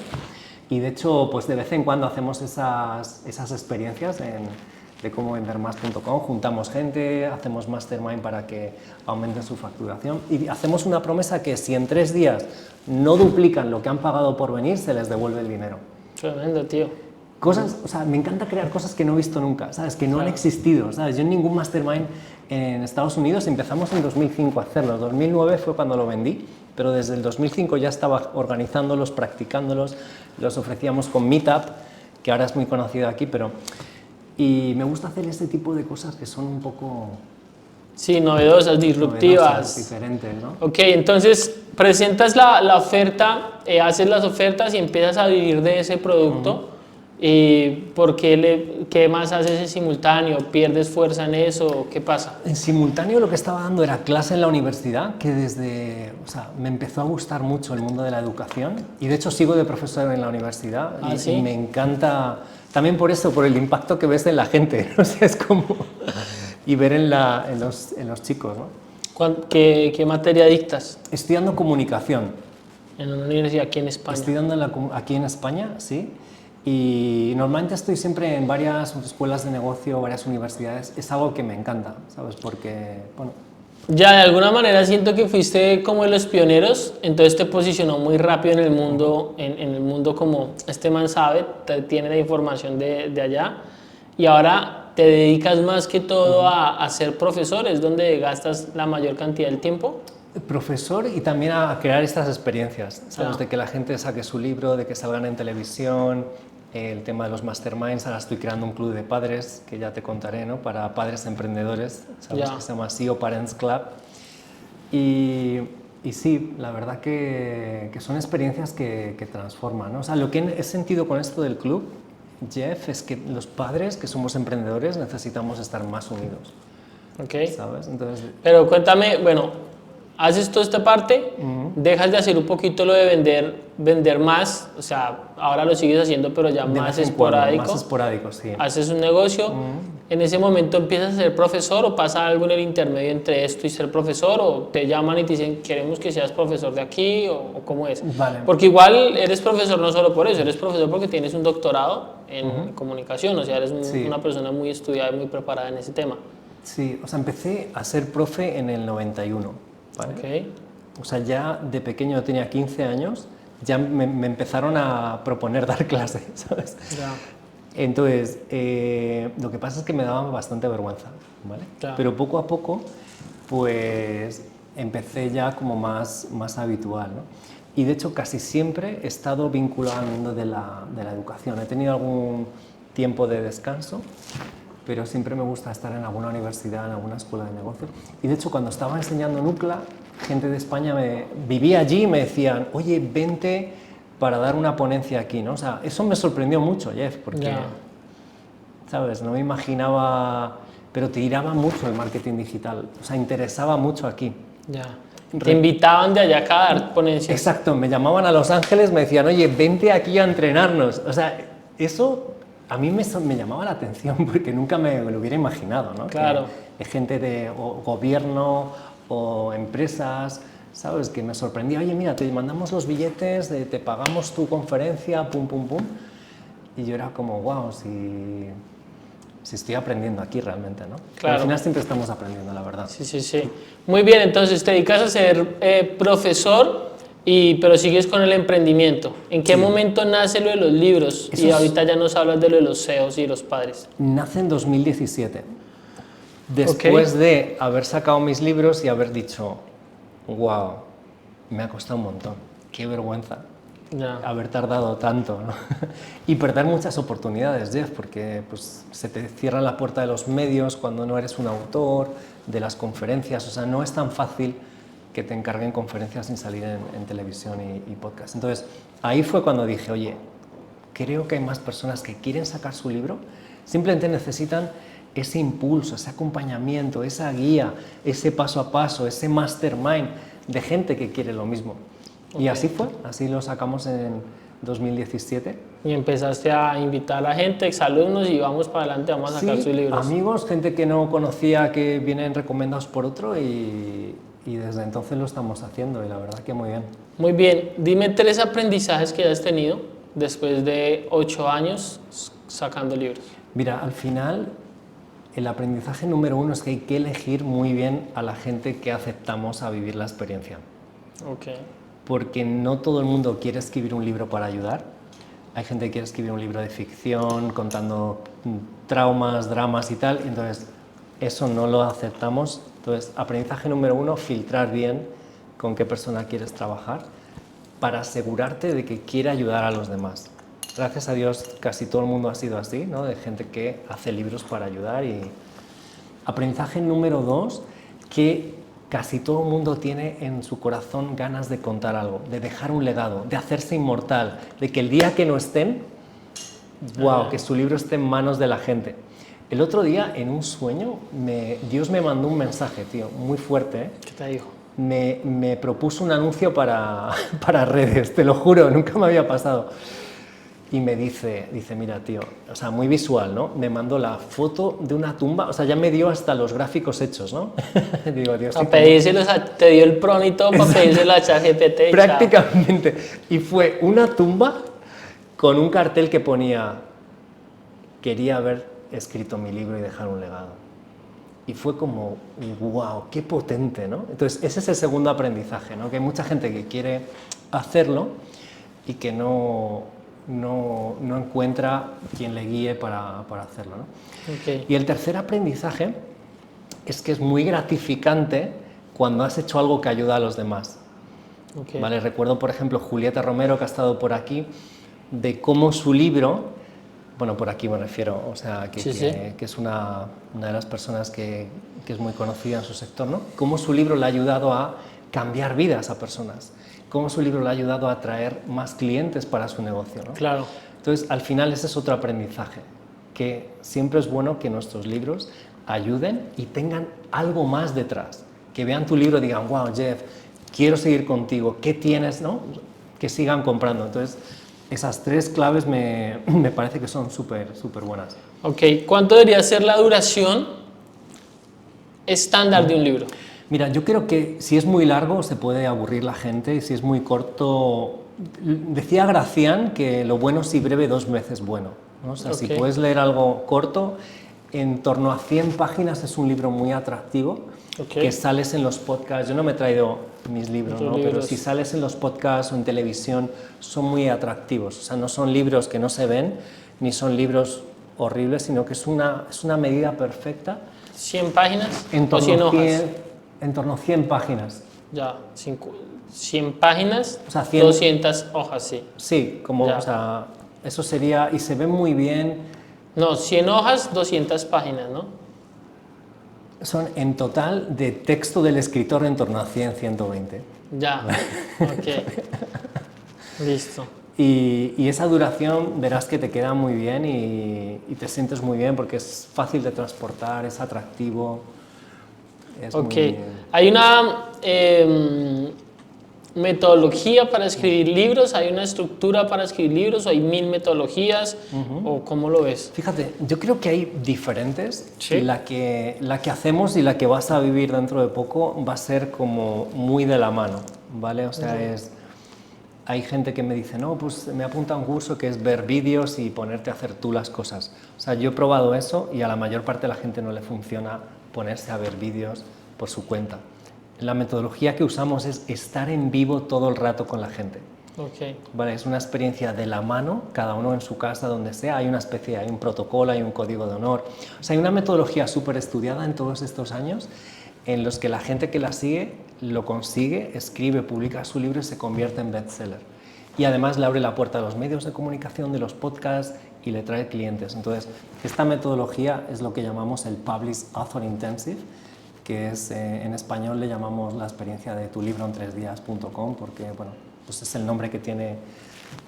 y de hecho, pues de vez en cuando hacemos esas experiencias de cómo vender más.com, juntamos gente, hacemos mastermind para que aumenten su facturación y hacemos una promesa que si en 3 días no duplican lo que han pagado por venir, se les devuelve el dinero. Tremendo, tío. Cosas, o sea, me encanta crear cosas que no he visto nunca, ¿sabes? Que no han existido, ¿sabes? Yo en ningún mastermind en Estados Unidos, empezamos en 2005 a hacerlo, 2009 fue cuando lo vendí, pero desde el 2005 ya estaba organizándolos, practicándolos, los ofrecíamos con Meetup, que ahora es muy conocido aquí, pero... Y me gusta hacer este tipo de cosas que son un poco... Sí, novedosas, disruptivas. Diferentes, ¿no? Ok, entonces presentas la oferta, haces las ofertas y empiezas a vivir de ese producto. ¿Por qué más haces en simultáneo? ¿Pierdes fuerza en eso? ¿Qué pasa? En simultáneo lo que estaba dando era clase en la universidad, que o sea, me empezó a gustar mucho el mundo de la educación y de hecho sigo de profesor en la universidad. ¿Sí? Y me encanta, también por eso, por el impacto que ves en la gente, ¿no? O sea, es como... y ver en los chicos, ¿no? ¿Qué materia dictas? Estoy dando comunicación. En una universidad aquí en España. Estoy dando aquí en España, sí. Y normalmente estoy siempre en varias escuelas de negocio, varias universidades. Es algo que me encanta, ¿sabes? Porque, bueno... Ya, de alguna manera siento que fuiste como de los pioneros, entonces te posicionó muy rápido en el mundo, en el mundo como este man sabe, tiene la información de allá, y ahora te dedicas más que todo a ser profesor, ¿es donde gastas la mayor cantidad del tiempo? Profesor y también a crear estas experiencias, ¿sabes? Claro. De que la gente saque su libro, de que salgan en televisión, el tema de los masterminds. Ahora estoy creando un club de padres, que ya te contaré, ¿no? Para padres emprendedores, ¿sabes? Que se llama CEO Parents Club. Y sí, la verdad que son experiencias que transforman, ¿no? O sea, lo que he sentido con esto del club, Jeff, es que los padres que somos emprendedores necesitamos estar más unidos. Ok. ¿Sabes? Entonces... Pero cuéntame, bueno... Haces toda esta parte, dejas de hacer un poquito lo de vender más, o sea, ahora lo sigues haciendo, pero ya más esporádico. Más esporádico, sí. Haces un negocio, en ese momento empiezas a ser profesor o pasa algo en el intermedio entre esto y ser profesor, o te llaman y te dicen, queremos que seas profesor de aquí, o cómo es. Vale. Porque igual eres profesor no solo por eso, eres profesor porque tienes un doctorado en comunicación, o sea, eres una persona muy estudiada y muy preparada en ese tema. Sí, o sea, empecé a ser profe en el 91. ¿Vale? Okay. O sea, ya de pequeño, yo tenía 15 años, ya me empezaron a proponer dar clases, ¿sabes? Ya. Entonces, lo que pasa es que me daba bastante vergüenza, ¿vale? Ya. Pero poco a poco, pues, empecé ya como más habitual, ¿no? Y de hecho, casi siempre he estado vinculado al mundo de la educación. He tenido algún tiempo de descanso, pero siempre me gusta estar en alguna universidad, en alguna escuela de negocio. Y de hecho, cuando estaba enseñando en UCLA, gente de España vivía allí y me decían, oye, vente para dar una ponencia aquí, ¿no? O sea, eso me sorprendió mucho, Jeff, porque, ¿sabes? No me imaginaba, pero te tiraba mucho el marketing digital, o sea, interesaba mucho aquí. Ya. Te invitaban de allá acá a dar ponencias. Exacto, me llamaban a Los Ángeles, me decían, oye, vente aquí a entrenarnos. O sea, eso... A mí me llamaba la atención porque nunca me lo hubiera imaginado, ¿no? Claro. Que gente de gobierno o empresas, ¿sabes? Que me sorprendía, oye, mira, te mandamos los billetes, te pagamos tu conferencia, pum, pum, pum. Y yo era como, wow, si estoy aprendiendo aquí realmente, ¿no? Claro. Pero al final siempre estamos aprendiendo, la verdad. Sí, sí, sí. Muy bien, entonces te dedicas a ser profesor, pero sigues con el emprendimiento. ¿En qué momento nace lo de los libros? Y ahorita ya nos hablas de lo de los CEOs y los padres. Nace en 2017. Después de haber sacado mis libros y haber dicho, wow, me ha costado un montón, qué vergüenza. Ya. haber tardado tanto, ¿no? Y perder muchas oportunidades, Jeff, porque pues, se te cierra la puerta de los medios cuando no eres un autor, de las conferencias, o sea, no es tan fácil que te encarguen conferencias sin salir en televisión y podcast. Entonces, ahí fue cuando dije, oye, creo que hay más personas que quieren sacar su libro, simplemente necesitan ese impulso, ese acompañamiento, esa guía, ese paso a paso, ese mastermind de gente que quiere lo mismo. Y así fue, así lo sacamos en 2017. Y empezaste a invitar a la gente, exalumnos, y vamos para adelante, vamos a sacar sus libros. Amigos, gente que no conocía, que vienen recomendados por otro, y desde entonces lo estamos haciendo, y la verdad que muy bien. Muy bien, dime 3 aprendizajes que has tenido después de 8 años sacando libros. Mira, al final, el aprendizaje número 1 es que hay que elegir muy bien a la gente que aceptamos a vivir la experiencia. Ok. Porque no todo el mundo quiere escribir un libro para ayudar. Hay gente que quiere escribir un libro de ficción, contando traumas, dramas y tal, y entonces eso no lo aceptamos. Entonces, aprendizaje número 1, filtrar bien con qué persona quieres trabajar para asegurarte de que quiere ayudar a los demás. Gracias a Dios, casi todo el mundo ha sido así, ¿no? De gente que hace libros para ayudar. Y aprendizaje número 2, que casi todo el mundo tiene en su corazón ganas de contar algo, de dejar un legado, de hacerse inmortal, de que el día que no estén, wow, que su libro esté en manos de la gente. El otro día, en un sueño, Dios me mandó un mensaje, tío, muy fuerte, ¿eh? ¿Qué te dijo? Me propuso un anuncio para redes, te lo juro, nunca me había pasado. Y me dice, mira, tío, o sea, muy visual, ¿no? Me mandó la foto de una tumba, o sea, ya me dio hasta los gráficos hechos, ¿no? Digo, Dios, A pedírselos, te dio el prompt y todo para pedírselo a ChatGPT. prácticamente. Y fue una tumba con un cartel que ponía, quería haber escrito mi libro y dejar un legado. Y fue como, wow, qué potente, ¿no? Entonces, ese es el segundo aprendizaje, ¿no? Que hay mucha gente que quiere hacerlo y que no encuentra quien le guíe para hacerlo, ¿no? Okay. Y el tercer aprendizaje es que es muy gratificante cuando has hecho algo que ayuda a los demás. Okay. ¿Vale? Recuerdo, por ejemplo, Julieta Romero, que ha estado por aquí, de cómo su libro, bueno, por aquí me refiero, o sea, que es una de las personas que es muy conocida en su sector, ¿no? Cómo su libro le ha ayudado a cambiar vidas a personas, cómo su libro le ha ayudado a atraer más clientes para su negocio, ¿no? Claro. Entonces, al final ese es otro aprendizaje, que siempre es bueno que nuestros libros ayuden y tengan algo más detrás, que vean tu libro y digan, wow, Jeff, quiero seguir contigo, ¿qué tienes, no? Que sigan comprando. Entonces, esas 3 claves me parece que son súper buenas. Ok, ¿cuánto debería ser la duración estándar de un libro? Mira, yo creo que si es muy largo se puede aburrir la gente, y si es muy corto, decía Gracián que lo bueno si breve 2 veces bueno, ¿no? O sea, si puedes leer algo corto, en torno a 100 páginas es un libro muy atractivo, que sales en los podcasts. Yo no me he traído mis libros, ¿no? Pero si sales en los podcasts o en televisión son muy atractivos, o sea, no son libros que no se ven, ni son libros horribles, sino que es una medida perfecta. ¿100 páginas en o 100 hojas? En torno a 100 páginas. Ya, 100 páginas, o sea, 100, 200 hojas, sí. Sí, como, o sea, eso sería, y se ve muy bien. No, 100 hojas, 200 páginas, ¿no? Son en total de texto del escritor en torno a 100, 120. Ya, ok. Listo. Y esa duración verás que te queda muy bien y te sientes muy bien porque es fácil de transportar, es atractivo. Es muy... Hay una metodología para escribir libros, hay una estructura para escribir libros, o hay 1000 metodologías, o ¿cómo lo ves? Fíjate, yo creo que hay diferentes. ¿Sí? La que hacemos y la que vas a vivir dentro de poco va a ser como muy de la mano, ¿vale? O sea, hay gente que me dice, no, pues me apunta a un curso que es ver vídeos y ponerte a hacer tú las cosas. O sea, yo he probado eso y a la mayor parte de la gente no le funciona ponerse a ver vídeos por su cuenta. La metodología que usamos es estar en vivo todo el rato con la gente. Vale, es una experiencia de la mano, cada uno en su casa, donde sea. Hay una especie, hay un protocolo, hay un código de honor. O sea, hay una metodología súper estudiada en todos estos años en los que la gente que la sigue lo consigue, escribe, publica su libro y se convierte en bestseller. y además le abre la puerta a los medios de comunicación, de los podcasts y le trae clientes. Entonces, esta metodología es lo que llamamos el Publish Author Intensive, que es, en español le llamamos la experiencia de tulibroen3días.com, porque bueno, pues es el nombre que tiene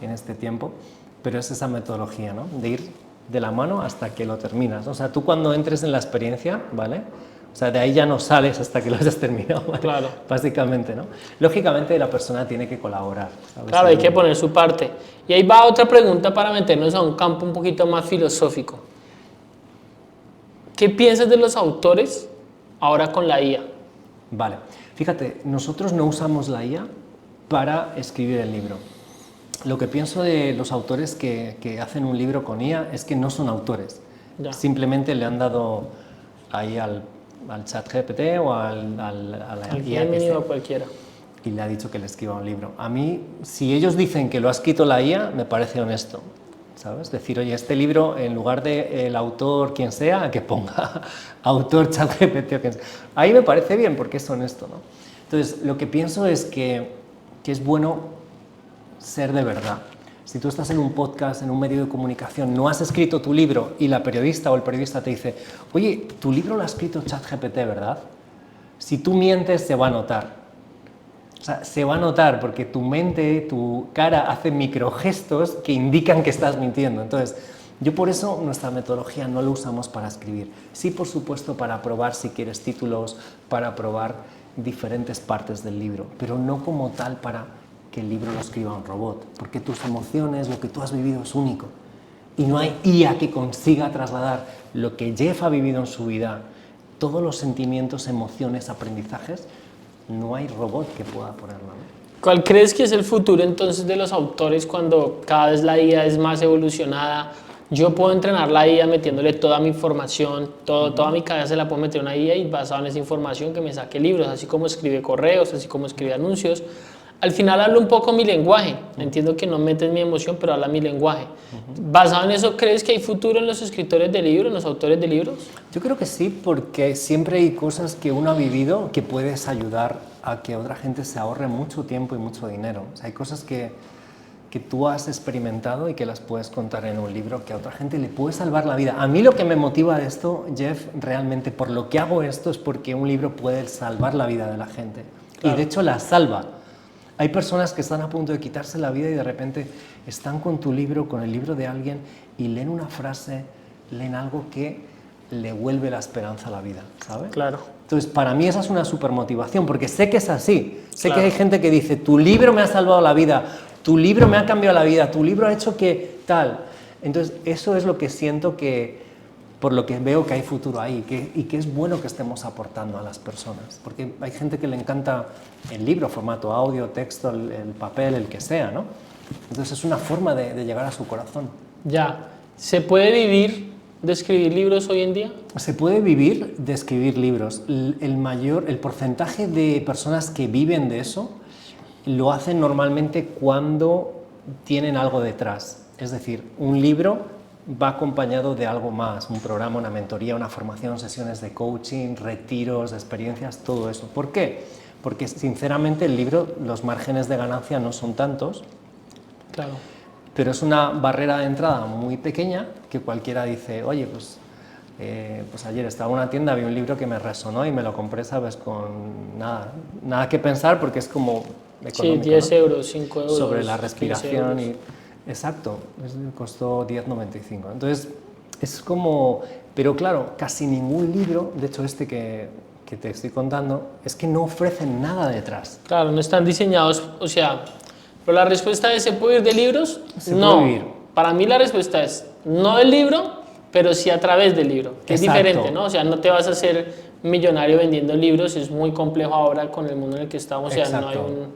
en este tiempo, pero es esa metodología, ¿no? De ir de la mano hasta que lo terminas. O sea, tú cuando entres en la experiencia, ¿vale? O sea, de ahí ya no sales hasta que lo hayas terminado, ¿vale? Claro. Básicamente, ¿no? Lógicamente la persona tiene que colaborar, ¿sabes? Claro, hay que poner su parte. Y ahí va otra pregunta para meternos a un campo un poquito más filosófico. ¿Qué piensas de los autores ahora con la IA? Vale, fíjate, nosotros no usamos la IA para escribir el libro. Lo que pienso de los autores que hacen un libro con IA es que no son autores. Ya. Simplemente le han dado ahí al chat GPT o a la Al IA Gemini o cualquiera. y le ha dicho que le escriba un libro. A mí, si ellos dicen que lo ha escrito la IA, me parece honesto, ¿sabes? Decir, oye, este libro, en lugar de el autor quien sea, que ponga autor ChatGPT o quien sea. Ahí me parece bien porque es honesto, ¿no? Entonces, lo que pienso es que es bueno ser de verdad. Si tú estás en un podcast, en un medio de comunicación, no has escrito tu libro y la periodista o el periodista te dice, oye, tu libro lo ha escrito ChatGPT, ¿verdad? Si tú mientes, se va a notar. O sea, se va a notar porque tu mente, tu cara hace microgestos que indican que estás mintiendo. Entonces, yo por eso nuestra metodología no la usamos para escribir. Sí, por supuesto, para probar si quieres títulos, para probar diferentes partes del libro, pero no como tal para que el libro lo escriba un robot, porque tus emociones, lo que tú has vivido es único. Y no hay IA que consiga trasladar lo que Jeff ha vivido en su vida, todos los sentimientos, emociones, aprendizajes. No hay robot que pueda ponerlo, ¿no? ¿Cuál crees que es el futuro entonces de los autores cuando cada vez la IA es más evolucionada? Yo puedo entrenar la IA metiéndole toda mi información, toda mi cabeza se la puedo meter a una IA y basado en esa información que me saque libros, así como escribe correos, así como escribe anuncios. Al final hablo un poco mi lenguaje, entiendo que no metes mi emoción, pero habla mi lenguaje. ¿Basado en eso crees que hay futuro en los escritores de libros, en los autores de libros? Yo creo que sí, porque siempre hay cosas que uno ha vivido que puedes ayudar a que otra gente se ahorre mucho tiempo y mucho dinero. O sea, hay cosas que tú has experimentado y que las puedes contar en un libro que a otra gente le puede salvar la vida. A mí lo que me motiva de esto, Jeff, realmente por lo que hago esto es porque un libro puede salvar la vida de la gente. Claro. Y de hecho la salva. Hay personas que están a punto de quitarse la vida y de repente están con tu libro, con el libro de alguien y leen una frase, leen algo que le vuelve la esperanza a la vida, ¿sabes? Claro. Entonces, para mí esa es una supermotivación, porque sé que es así. Sé que hay gente que dice, tu libro me ha salvado la vida, tu libro me ha cambiado la vida, tu libro ha hecho que tal. Entonces, eso es lo que siento que, por lo que veo que hay futuro ahí y que es bueno que estemos aportando a las personas, porque hay gente que le encanta el libro, formato audio, texto, el papel, el que sea, ¿no? Entonces es una forma de llegar a su corazón. Ya, ¿se puede vivir de escribir libros hoy en día? Se puede vivir de escribir libros. El porcentaje de personas que viven de eso lo hacen normalmente cuando tienen algo detrás, es decir, un libro va acompañado de algo más, un programa, una mentoría, una formación, sesiones de coaching, retiros, experiencias, todo eso. ¿Por qué? Porque sinceramente el libro, los márgenes de ganancia no son tantos, claro, pero es una barrera de entrada muy pequeña que cualquiera dice, oye, pues ayer estaba en una tienda, vi un libro que me resonó y me lo compré, ¿sabes? Con nada que pensar porque es como económico, sí, 10 ¿no? euros, 5 euros. Sobre la respiración y... Exacto, costó 10,95. Entonces, es como... Pero claro, casi ningún libro, de hecho este que te estoy contando, es que no ofrecen nada detrás. Claro, no están diseñados, o sea... Pero la respuesta es, ¿se puede ir de libros? No. Puede ir. Para mí la respuesta es, no del libro, pero sí a través del libro, que Exacto. Es diferente, ¿no? O sea, no te vas a hacer millonario vendiendo libros, es muy complejo ahora con el mundo en el que estamos, o sea, Exacto. no hay un...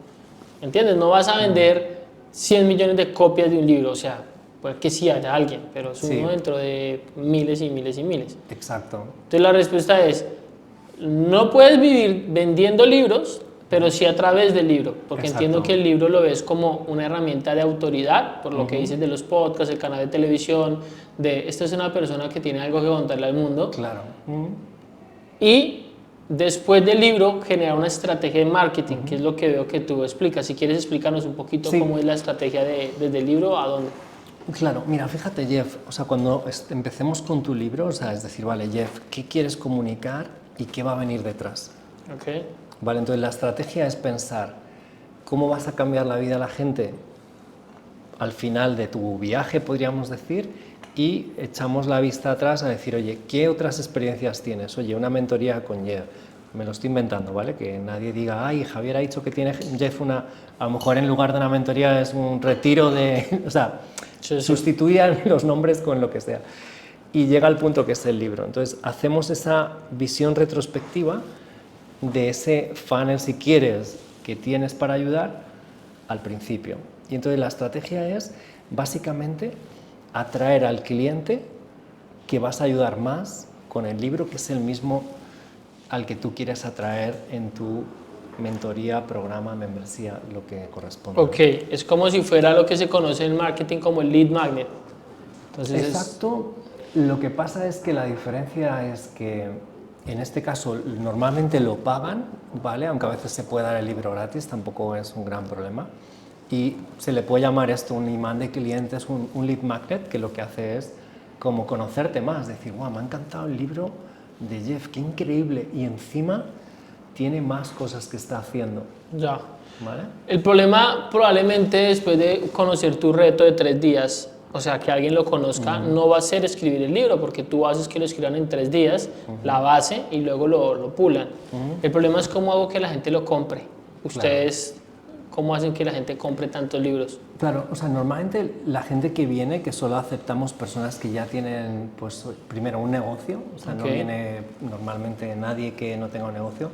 ¿Entiendes? No vas a vender 100 millones de copias de un libro, o sea, puede que sí haya alguien, pero es uno dentro de miles y miles y miles. Exacto. Entonces la respuesta es, no puedes vivir vendiendo libros, pero sí a través del libro, porque entiendo que el libro lo ves como una herramienta de autoridad, por lo que dices de los podcasts, el canal de televisión, esta es una persona que tiene algo que contarle al mundo. Claro. Y después del libro generar una estrategia de marketing, que es lo que veo que tú explicas. Si quieres explícanos un poquito Sí. cómo es la estrategia desde el libro a dónde. Claro, mira, fíjate Jeff, o sea, cuando empecemos con tu libro, o sea, es decir, vale, Jeff, ¿qué quieres comunicar y qué va a venir detrás? Okay. Vale, entonces la estrategia es pensar cómo vas a cambiar la vida a la gente al final de tu viaje, podríamos decir, y echamos la vista atrás a decir, oye, ¿qué otras experiencias tienes? Oye, una mentoría con Jeff, me lo estoy inventando, ¿vale? Que nadie diga, ay, Javier ha dicho que tiene Jeff una, a lo mejor en lugar de una mentoría es un retiro de, o sea, Sí. sustituyan los nombres con lo que sea. Y llega al punto que es el libro. Entonces, hacemos esa visión retrospectiva de ese funnel, si quieres, que tienes para ayudar al principio. Y entonces la estrategia es, básicamente, atraer al cliente que vas a ayudar más con el libro, que es el mismo al que tú quieres atraer en tu mentoría, programa, membresía, lo que corresponde. Ok, es como si fuera lo que se conoce en marketing como el lead magnet. Entonces Exacto. Lo que pasa es que la diferencia es que en este caso normalmente lo pagan, ¿vale? Aunque a veces se puede dar el libro gratis, tampoco es un gran problema. Y se le puede llamar esto un imán de clientes, un lead magnet, que lo que hace es como conocerte más, decir, wow, me ha encantado el libro de Jeff, qué increíble. Y encima tiene más cosas que está haciendo. ya. ¿Vale? El problema probablemente después de conocer tu reto de 3 días, o sea, que alguien lo conozca, no va a ser escribir el libro, porque tú haces que lo escriban en 3 días, la base, y luego lo pulan. El problema es cómo hago que la gente lo compre. Ustedes, ¿cómo hacen que la gente compre tantos libros? Claro, o sea, normalmente la gente que viene, que solo aceptamos personas que ya tienen, pues, primero un negocio, o sea, no viene normalmente nadie que no tenga un negocio,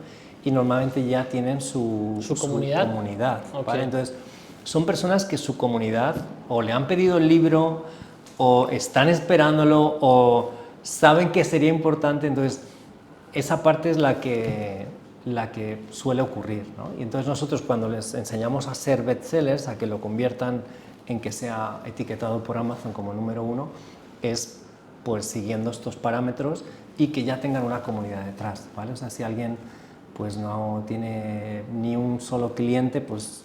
y normalmente ya tienen su comunidad. ¿vale? Entonces, son personas que su comunidad o le han pedido el libro, o están esperándolo, o saben que sería importante, entonces, esa parte es la que suele ocurrir, ¿no? Y entonces nosotros cuando les enseñamos a ser bestsellers, a que lo conviertan en que sea etiquetado por Amazon como número 1, es pues siguiendo estos parámetros y que ya tengan una comunidad detrás, ¿vale? O sea, si alguien pues no tiene ni un solo cliente, pues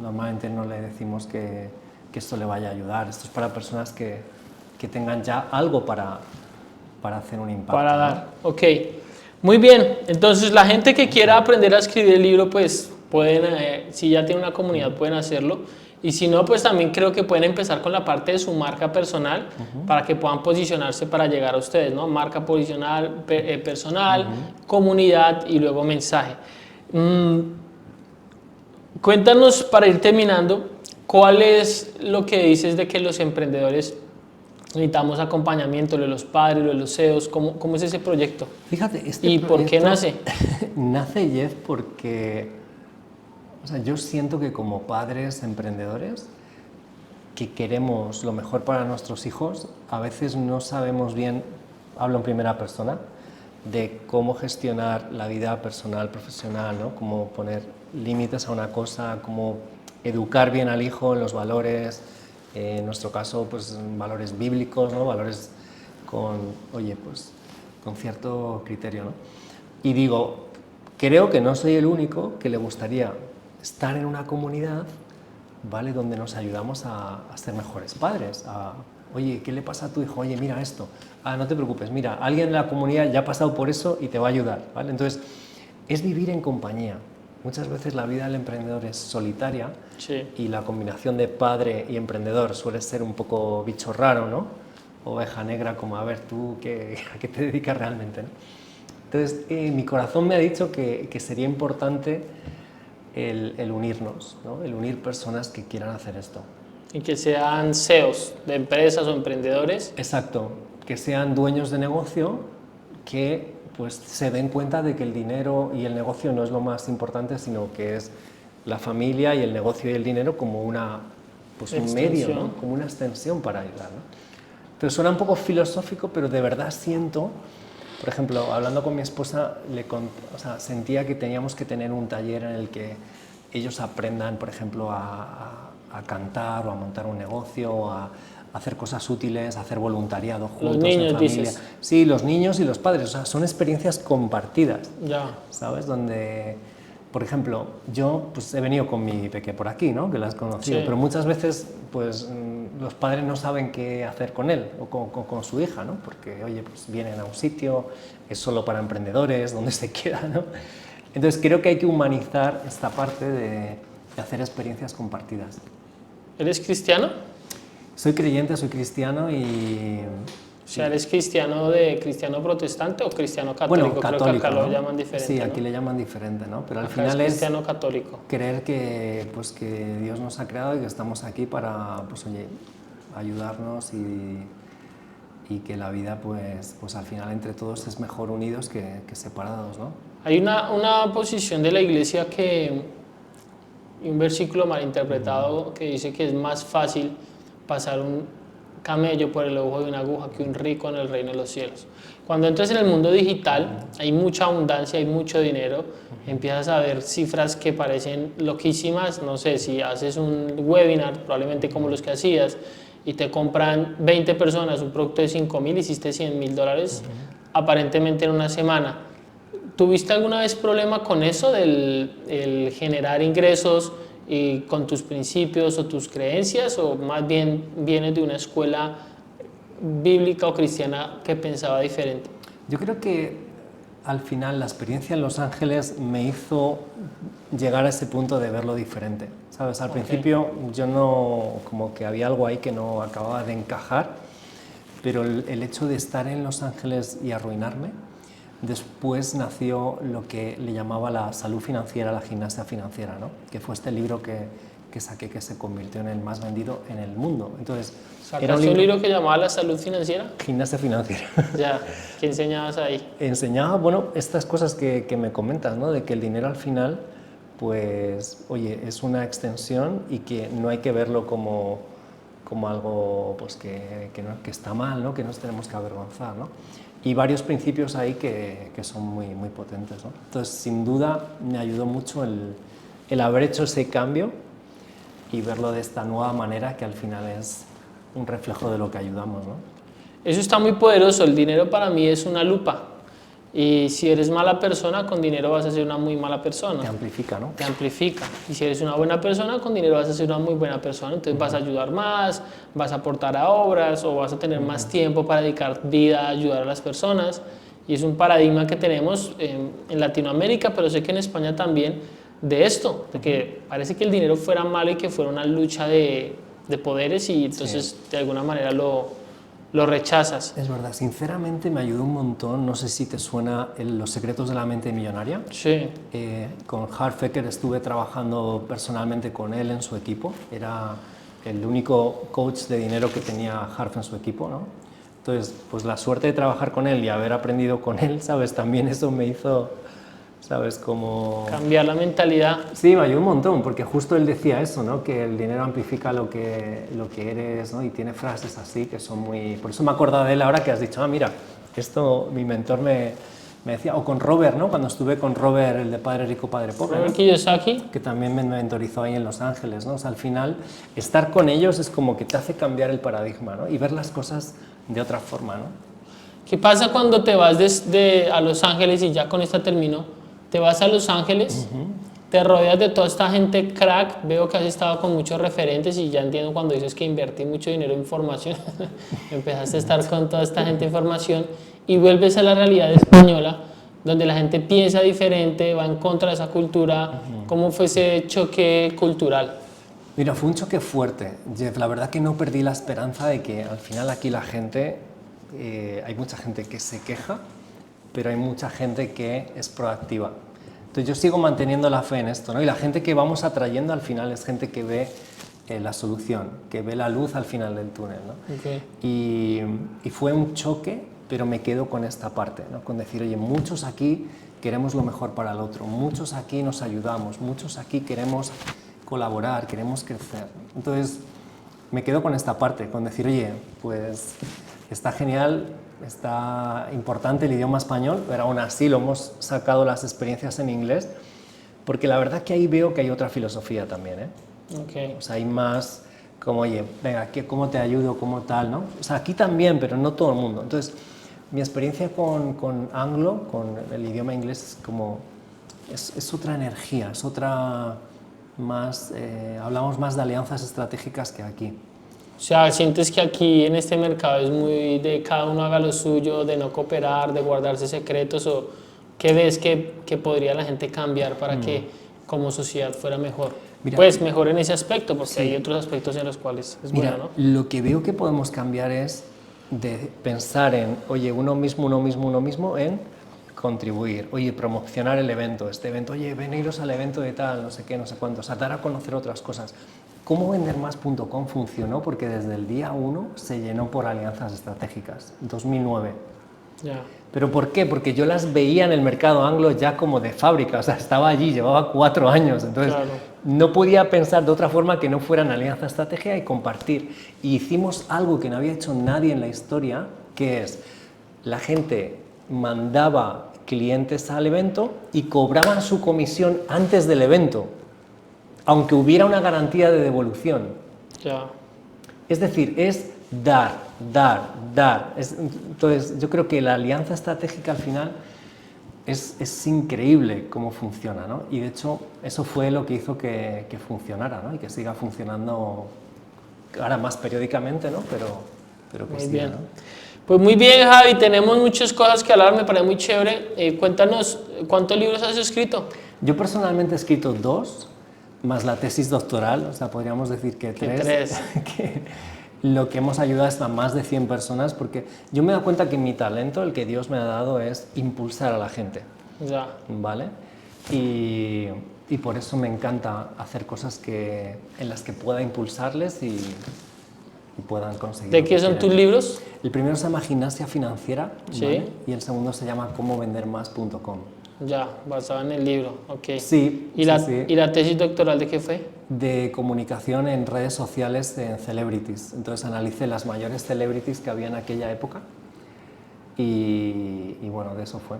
normalmente no le decimos que esto le vaya a ayudar. Esto es para personas que tengan ya algo para hacer un impacto. Para dar, ¿no? Ok. Muy bien, entonces la gente que quiera aprender a escribir el libro, pues pueden, si ya tiene una comunidad, pueden hacerlo. Y si no, pues también creo que pueden empezar con la parte de su marca personal para que puedan posicionarse para llegar a ustedes, ¿no? Marca posicional, personal, comunidad y luego mensaje. Cuéntanos, para ir terminando, ¿cuál es lo que dices de que los emprendedores necesitamos acompañamiento, lo de los padres, lo de los CEOs? ¿Cómo es ese proyecto? Fíjate, ¿Y por qué nace? Nace, Jeff, porque o sea, yo siento que como padres emprendedores que queremos lo mejor para nuestros hijos, a veces no sabemos bien, hablo en primera persona, de cómo gestionar la vida personal, profesional, ¿no? Cómo poner límites a una cosa, cómo educar bien al hijo en los valores, en nuestro caso, pues valores bíblicos, ¿no? Valores con, oye, pues con cierto criterio, ¿no? Y digo, creo que no soy el único que le gustaría estar en una comunidad, ¿vale? Donde nos ayudamos a ser mejores padres, oye, ¿qué le pasa a tu hijo? Oye, mira esto. No te preocupes, mira, alguien en la comunidad ya ha pasado por eso y te va a ayudar, ¿vale? Entonces, es vivir en compañía. Muchas veces la vida del emprendedor es solitaria, Sí. y la combinación de padre y emprendedor suele ser un poco bicho raro, ¿no? Oveja negra, como a ver tú, ¿a qué te dedicas realmente, ¿no? Entonces, mi corazón me ha dicho que sería importante el unirnos, ¿no? El unir personas que quieran hacer esto. Y que sean CEOs de empresas o emprendedores. Exacto, que sean dueños de negocio, que pues se den cuenta de que el dinero y el negocio no es lo más importante, sino que es la familia y el negocio y el dinero como pues un medio, ¿no? Como una extensión para ayudar, ¿no? Entonces suena un poco filosófico, pero de verdad siento, por ejemplo, hablando con mi esposa, sentía que teníamos que tener un taller en el que ellos aprendan, por ejemplo, a cantar o a montar un negocio, o a hacer cosas útiles, hacer voluntariado juntos, Los niños, en familia. dices. Sí, los niños y los padres, o sea, son experiencias compartidas, Ya. ¿sabes? Donde, por ejemplo, yo pues he venido con mi peque por aquí, ¿no? Que la has conocido, Sí. pero muchas veces pues los padres no saben qué hacer con él o con su hija, ¿no? Porque, oye, pues vienen a un sitio, es solo para emprendedores, donde se quiera, ¿no? Entonces creo que hay que humanizar esta parte de hacer experiencias compartidas. ¿Eres cristiano? Soy creyente, soy cristiano y... O sea, ¿eres cristiano de cristiano protestante o cristiano católico? Bueno, católico, Creo que acá ¿no? lo llaman diferente. Sí, aquí ¿no? le llaman diferente, ¿no? Pero al Acá final es es cristiano católico. creer que, pues, que Dios nos ha creado y que estamos aquí para, pues, oye, ayudarnos y que la vida, pues al final entre todos es mejor unidos que separados, ¿no? Hay una posición de la iglesia y un versículo malinterpretado que dice que es más fácil pasar un camello por el ojo de una aguja que un rico en el reino de los cielos. Cuando entras en el mundo digital hay mucha abundancia, hay mucho dinero, empiezas a ver cifras que parecen loquísimas, no sé, si haces un webinar, probablemente como los que hacías, y te compran 20 personas un producto de 5.000, hiciste $100.000 aparentemente en una semana. ¿Tuviste alguna vez problema con eso, el generar ingresos y con tus principios o tus creencias, o más bien vienes de una escuela bíblica o cristiana que pensaba diferente? Yo creo que al final la experiencia en Los Ángeles me hizo llegar a ese punto de verlo diferente, ¿sabes? Al principio yo no, como que había algo ahí que no acababa de encajar, pero el hecho de estar en Los Ángeles y arruinarme, después nació lo que le llamaba la salud financiera, la gimnasia financiera, ¿no? Que fue este libro que saqué, que se convirtió en el más vendido en el mundo. Entonces, ¿Sacaste un libro que llamaba La salud financiera? Gimnasia financiera. Ya, ¿qué enseñabas ahí? Enseñaba, bueno, estas cosas que me comentas, ¿no? De que el dinero al final, pues, oye, es una extensión y que no hay que verlo como algo pues, que está mal, ¿no? Que nos tenemos que avergonzar, ¿no? Y varios principios ahí que son muy, muy potentes, ¿no? Entonces, sin duda, me ayudó mucho el haber hecho ese cambio y verlo de esta nueva manera que al final es un reflejo de lo que ayudamos, ¿no? Eso está muy poderoso. El dinero para mí es una lupa. Y si eres mala persona, con dinero vas a ser una muy mala persona. Te amplifica, ¿no? Te amplifica. Y si eres una buena persona, con dinero vas a ser una muy buena persona. Entonces vas a ayudar más, vas a aportar a obras o vas a tener más tiempo para dedicar vida a ayudar a las personas. Y es un paradigma que tenemos en Latinoamérica, pero sé que en España también, de esto, de que parece que el dinero fuera malo y que fuera una lucha de poderes y entonces de alguna manera lo rechazas. Es verdad, sinceramente me ayudó un montón, no sé si te suena Los secretos de la mente millonaria. Sí. Con Hart Fecker estuve trabajando personalmente con él en su equipo, era el único coach de dinero que tenía Hart en su equipo, ¿no? Entonces, pues la suerte de trabajar con él y haber aprendido con él, ¿sabes? También eso me hizo, ¿sabes? Como... Cambiar la mentalidad. Sí, me ayudó un montón, porque justo él decía eso, ¿no? Que el dinero amplifica lo que eres, ¿no? Y tiene frases así que son muy... Por eso me he acordado de él ahora que has dicho, ah, mira, esto mi mentor me decía, o con Robert, ¿no? Cuando estuve con Robert, el de Padre Rico, Padre Pobre, Robert ¿no? Kiyosaki. Que también me mentorizó ahí en Los Ángeles, ¿no? O sea, al final, estar con ellos es como que te hace cambiar el paradigma, ¿no? Y ver las cosas de otra forma, ¿no? ¿Qué pasa cuando te vas a Los Ángeles y ya con esta termino? Te vas a Los Ángeles, te rodeas de toda esta gente crack, veo que has estado con muchos referentes y ya entiendo cuando dices que invertí mucho dinero en formación, empezaste a estar con toda esta gente en formación y vuelves a la realidad española, donde la gente piensa diferente, va en contra de esa cultura. ¿Cómo fue ese choque cultural? Mira, fue un choque fuerte, Jeff. La verdad que no perdí la esperanza de que al final aquí la gente, hay mucha gente que se queja, pero hay mucha gente que es proactiva. Entonces yo sigo manteniendo la fe en esto, ¿no? Y la gente que vamos atrayendo al final es gente que ve la solución, que ve la luz al final del túnel, ¿no? Okay. Y fue un choque, pero me quedo con esta parte, ¿no? Con decir, oye, muchos aquí queremos lo mejor para el otro, muchos aquí nos ayudamos, muchos aquí queremos colaborar, queremos crecer. Entonces me quedo con esta parte, con decir, oye, pues está genial, está importante el idioma español, pero aún así lo hemos sacado las experiencias en inglés, porque la verdad que ahí veo que hay otra filosofía también, ¿eh? Okay. O sea, hay más como, oye, venga, ¿cómo te ayudo? ¿Cómo tal? ¿No? O sea, aquí también, pero no todo el mundo. Entonces, mi experiencia con Anglo, con el idioma inglés, es como, es otra energía, es otra más, hablamos más de alianzas estratégicas que aquí. O sea, sientes que aquí en este mercado es muy de cada uno haga lo suyo, de no cooperar, de guardarse secretos, o qué ves que podría la gente cambiar para que como sociedad fuera mejor. Mira, pues mejor en ese aspecto, porque sí. hay otros aspectos en los cuales es Mira, bueno, ¿no? lo que veo que podemos cambiar es de pensar en, oye, uno mismo, en contribuir, oye, promocionar el evento, este evento, oye, veniros al evento de tal, no sé qué, no sé cuánto, o sea, dar a conocer otras cosas. ¿Cómo vendermas.com funcionó? Porque desde el día 1 se llenó por alianzas estratégicas, 2009. Ya. ¿Pero por qué? Porque yo las veía en el mercado anglo ya como de fábrica, o sea, estaba allí, llevaba 4 años, entonces Claro. no podía pensar de otra forma que no fueran alianza estratégica y compartir. Y hicimos algo que no había hecho nadie en la historia, que es, la gente mandaba clientes al evento y cobraban su comisión antes del evento, aunque hubiera una garantía de devolución. Ya. Es decir, es dar. Entonces, yo creo que la alianza estratégica al final es increíble cómo funciona, ¿no? Y de hecho, eso fue lo que hizo que funcionara, ¿no? Y que siga funcionando ahora más periódicamente, ¿no? Pero que Muy siga, bien. ¿no? Pues muy bien, Javi, tenemos muchas cosas que hablar, me parece muy chévere. Cuéntanos, ¿cuántos libros has escrito? Yo personalmente he escrito 2, más la tesis doctoral, o sea, podríamos decir que 3. Que lo que hemos ayudado es a más de 100 personas, porque yo me he dado cuenta que mi talento, el que Dios me ha dado, es impulsar a la gente. Ya. ¿Vale? Y por eso me encanta hacer cosas en las que pueda impulsarles y puedan conseguir. ¿De qué son tus libros? El primero se llama Gimnasia Financiera, Sí. ¿vale? Y el segundo se llama Cómo vender más.com. Ya, basado en el libro, ok. Sí, ¿Y, sí. ¿Y la tesis doctoral de qué fue? De comunicación en redes sociales en celebrities. Entonces analicé las mayores celebrities que había en aquella época y bueno, de eso fue.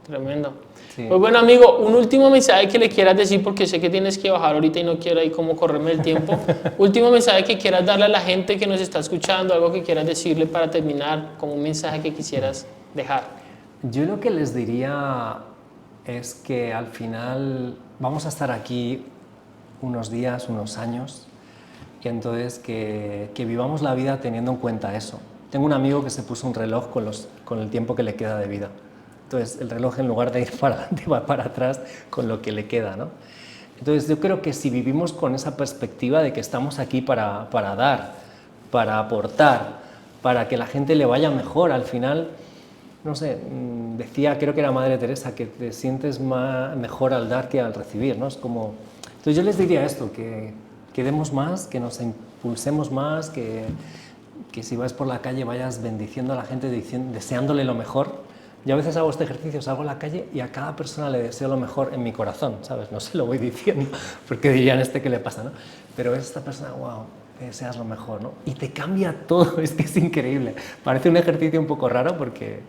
Tremendo. Sí. Pues bueno, amigo, un último mensaje que le quieras decir, porque sé que tienes que bajar ahorita y no quiero ahí como correrme el tiempo. Último mensaje que quieras darle a la gente que nos está escuchando, algo que quieras decirle para terminar, como un mensaje que quisieras dejar. Yo lo que les diría es que al final vamos a estar aquí unos días, unos años, y entonces que vivamos la vida teniendo en cuenta eso. Tengo un amigo que se puso un reloj con el tiempo que le queda de vida. Entonces el reloj, en lugar de ir para adelante, va para atrás con lo que le queda, ¿no? Entonces yo creo que si vivimos con esa perspectiva de que estamos aquí para dar, para aportar, para que la gente le vaya mejor, al final, no sé, decía, creo que era Madre Teresa, que te sientes mejor al dar que al recibir, ¿no? Es como... Entonces yo les diría esto, que demos más, que nos impulsemos más, que si vas por la calle vayas bendiciendo a la gente, deseándole lo mejor. Yo a veces hago este ejercicio, salgo a la calle y a cada persona le deseo lo mejor en mi corazón, ¿sabes? No se lo voy diciendo, porque dirían qué le pasa, ¿no? Pero es esta persona, wow, te deseas lo mejor, ¿no? Y te cambia todo, es que es increíble. Parece un ejercicio un poco raro porque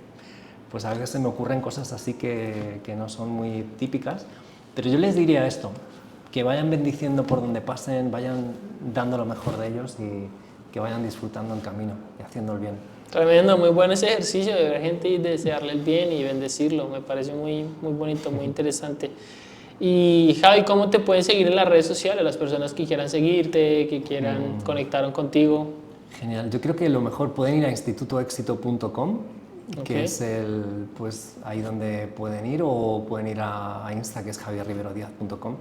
pues a veces se me ocurren cosas así que no son muy típicas, pero yo les diría esto, que vayan bendiciendo por donde pasen, vayan dando lo mejor de ellos y que vayan disfrutando el camino y haciendo el bien. Tremendo, muy bueno ese ejercicio de ver gente y desearle el bien y bendecirlo, me parece muy, muy bonito, muy interesante. Y Javi, ¿cómo te pueden seguir en las redes sociales las personas que quieran seguirte, que quieran conectar contigo? Genial, yo creo que lo mejor pueden ir a institutoexito.com, que es pues ahí donde pueden ir, o pueden ir a Insta, que es javierriverodiaz.com.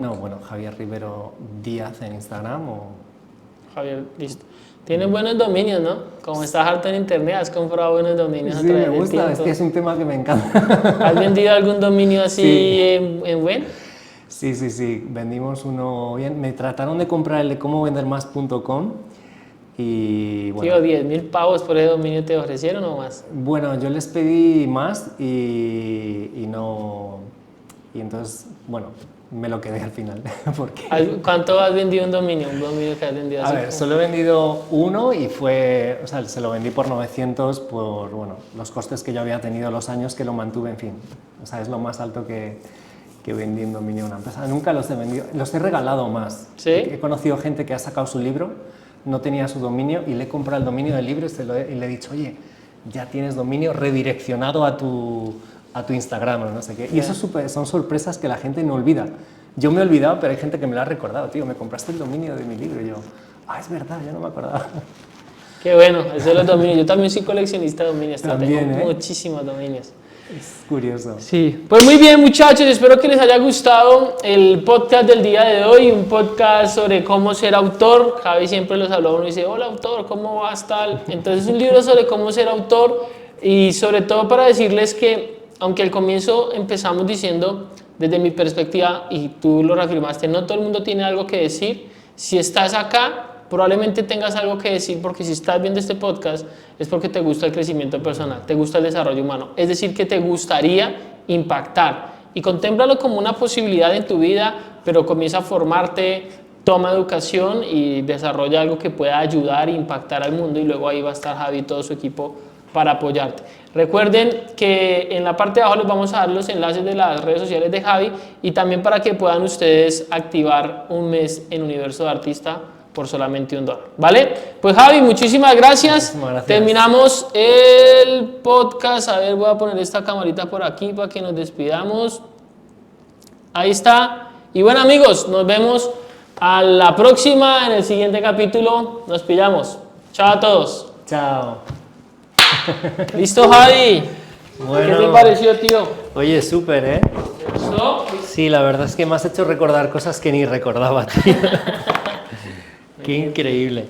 No, bueno, Javier Rivero Díaz en Instagram o... Javier, listo. Tienes buenos dominios, ¿no? Como estás harto en internet, has comprado buenos dominios a Sí, través me del gusta, tiempo. es que es un tema que me encanta. ¿Has vendido algún dominio así Sí. en buen? Sí, vendimos uno bien. Me trataron de comprar el de cómovendermas.com y bueno... Tío, 10.000 pavos por ese dominio te ofrecieron o más. Bueno, yo les pedí más y no... Y entonces, bueno, me lo quedé al final. Porque... ¿Cuánto has vendido un dominio? Un dominio que has vendido así. A ver, solo he vendido uno y fue... O sea, se lo vendí por 900 por, bueno, los costes que yo había tenido los años que lo mantuve, en fin. O sea, es lo más alto que que vendí un dominio a una empresa. Nunca los he vendido, los he regalado más. ¿Sí? He conocido gente que ha sacado su libro, no tenía su dominio y le he comprado el dominio del libro y le he dicho, oye, ya tienes dominio redireccionado a tu Instagram o no sé qué. Y eso son sorpresas que la gente no olvida. Yo me he olvidado, pero hay gente que me lo ha recordado. Tío, me compraste el dominio de mi libro. Y yo, es verdad, yo no me acordaba. Qué bueno, eso de los dominios. Yo también soy coleccionista de dominios. También, tengo muchísimos dominios. Es curioso. Sí, pues muy bien muchachos, espero que les haya gustado el podcast del día de hoy, un podcast sobre cómo ser autor. Javi siempre los habló, uno dice, hola autor, ¿cómo vas tal? Entonces un libro sobre cómo ser autor y sobre todo para decirles que, aunque al comienzo empezamos diciendo, desde mi perspectiva, y tú lo reafirmaste, no todo el mundo tiene algo que decir. Si estás acá, probablemente tengas algo que decir, porque si estás viendo este podcast es porque te gusta el crecimiento personal, te gusta el desarrollo humano, es decir, que te gustaría impactar y contémplalo como una posibilidad en tu vida, pero comienza a formarte, toma educación y desarrolla algo que pueda ayudar e impactar al mundo y luego ahí va a estar Javi y todo su equipo para apoyarte. Recuerden que en la parte de abajo les vamos a dar los enlaces de las redes sociales de Javi y también para que puedan ustedes activar un mes en Universo de Artista por solamente $1, ¿vale? Pues Javi, muchísimas gracias. Terminamos el podcast. A ver, voy a poner esta camarita por aquí para que nos despidamos. Ahí está. Y bueno amigos, nos vemos a la próxima en el siguiente capítulo. Nos pillamos. Chao a todos. Chao. ¿Listo, Javi? Bueno, ¿Qué te pareció, tío? Oye, súper, ¿eh? ¿Te gustó? Sí, la verdad es que me has hecho recordar cosas que ni recordaba, tío. Qué increíble.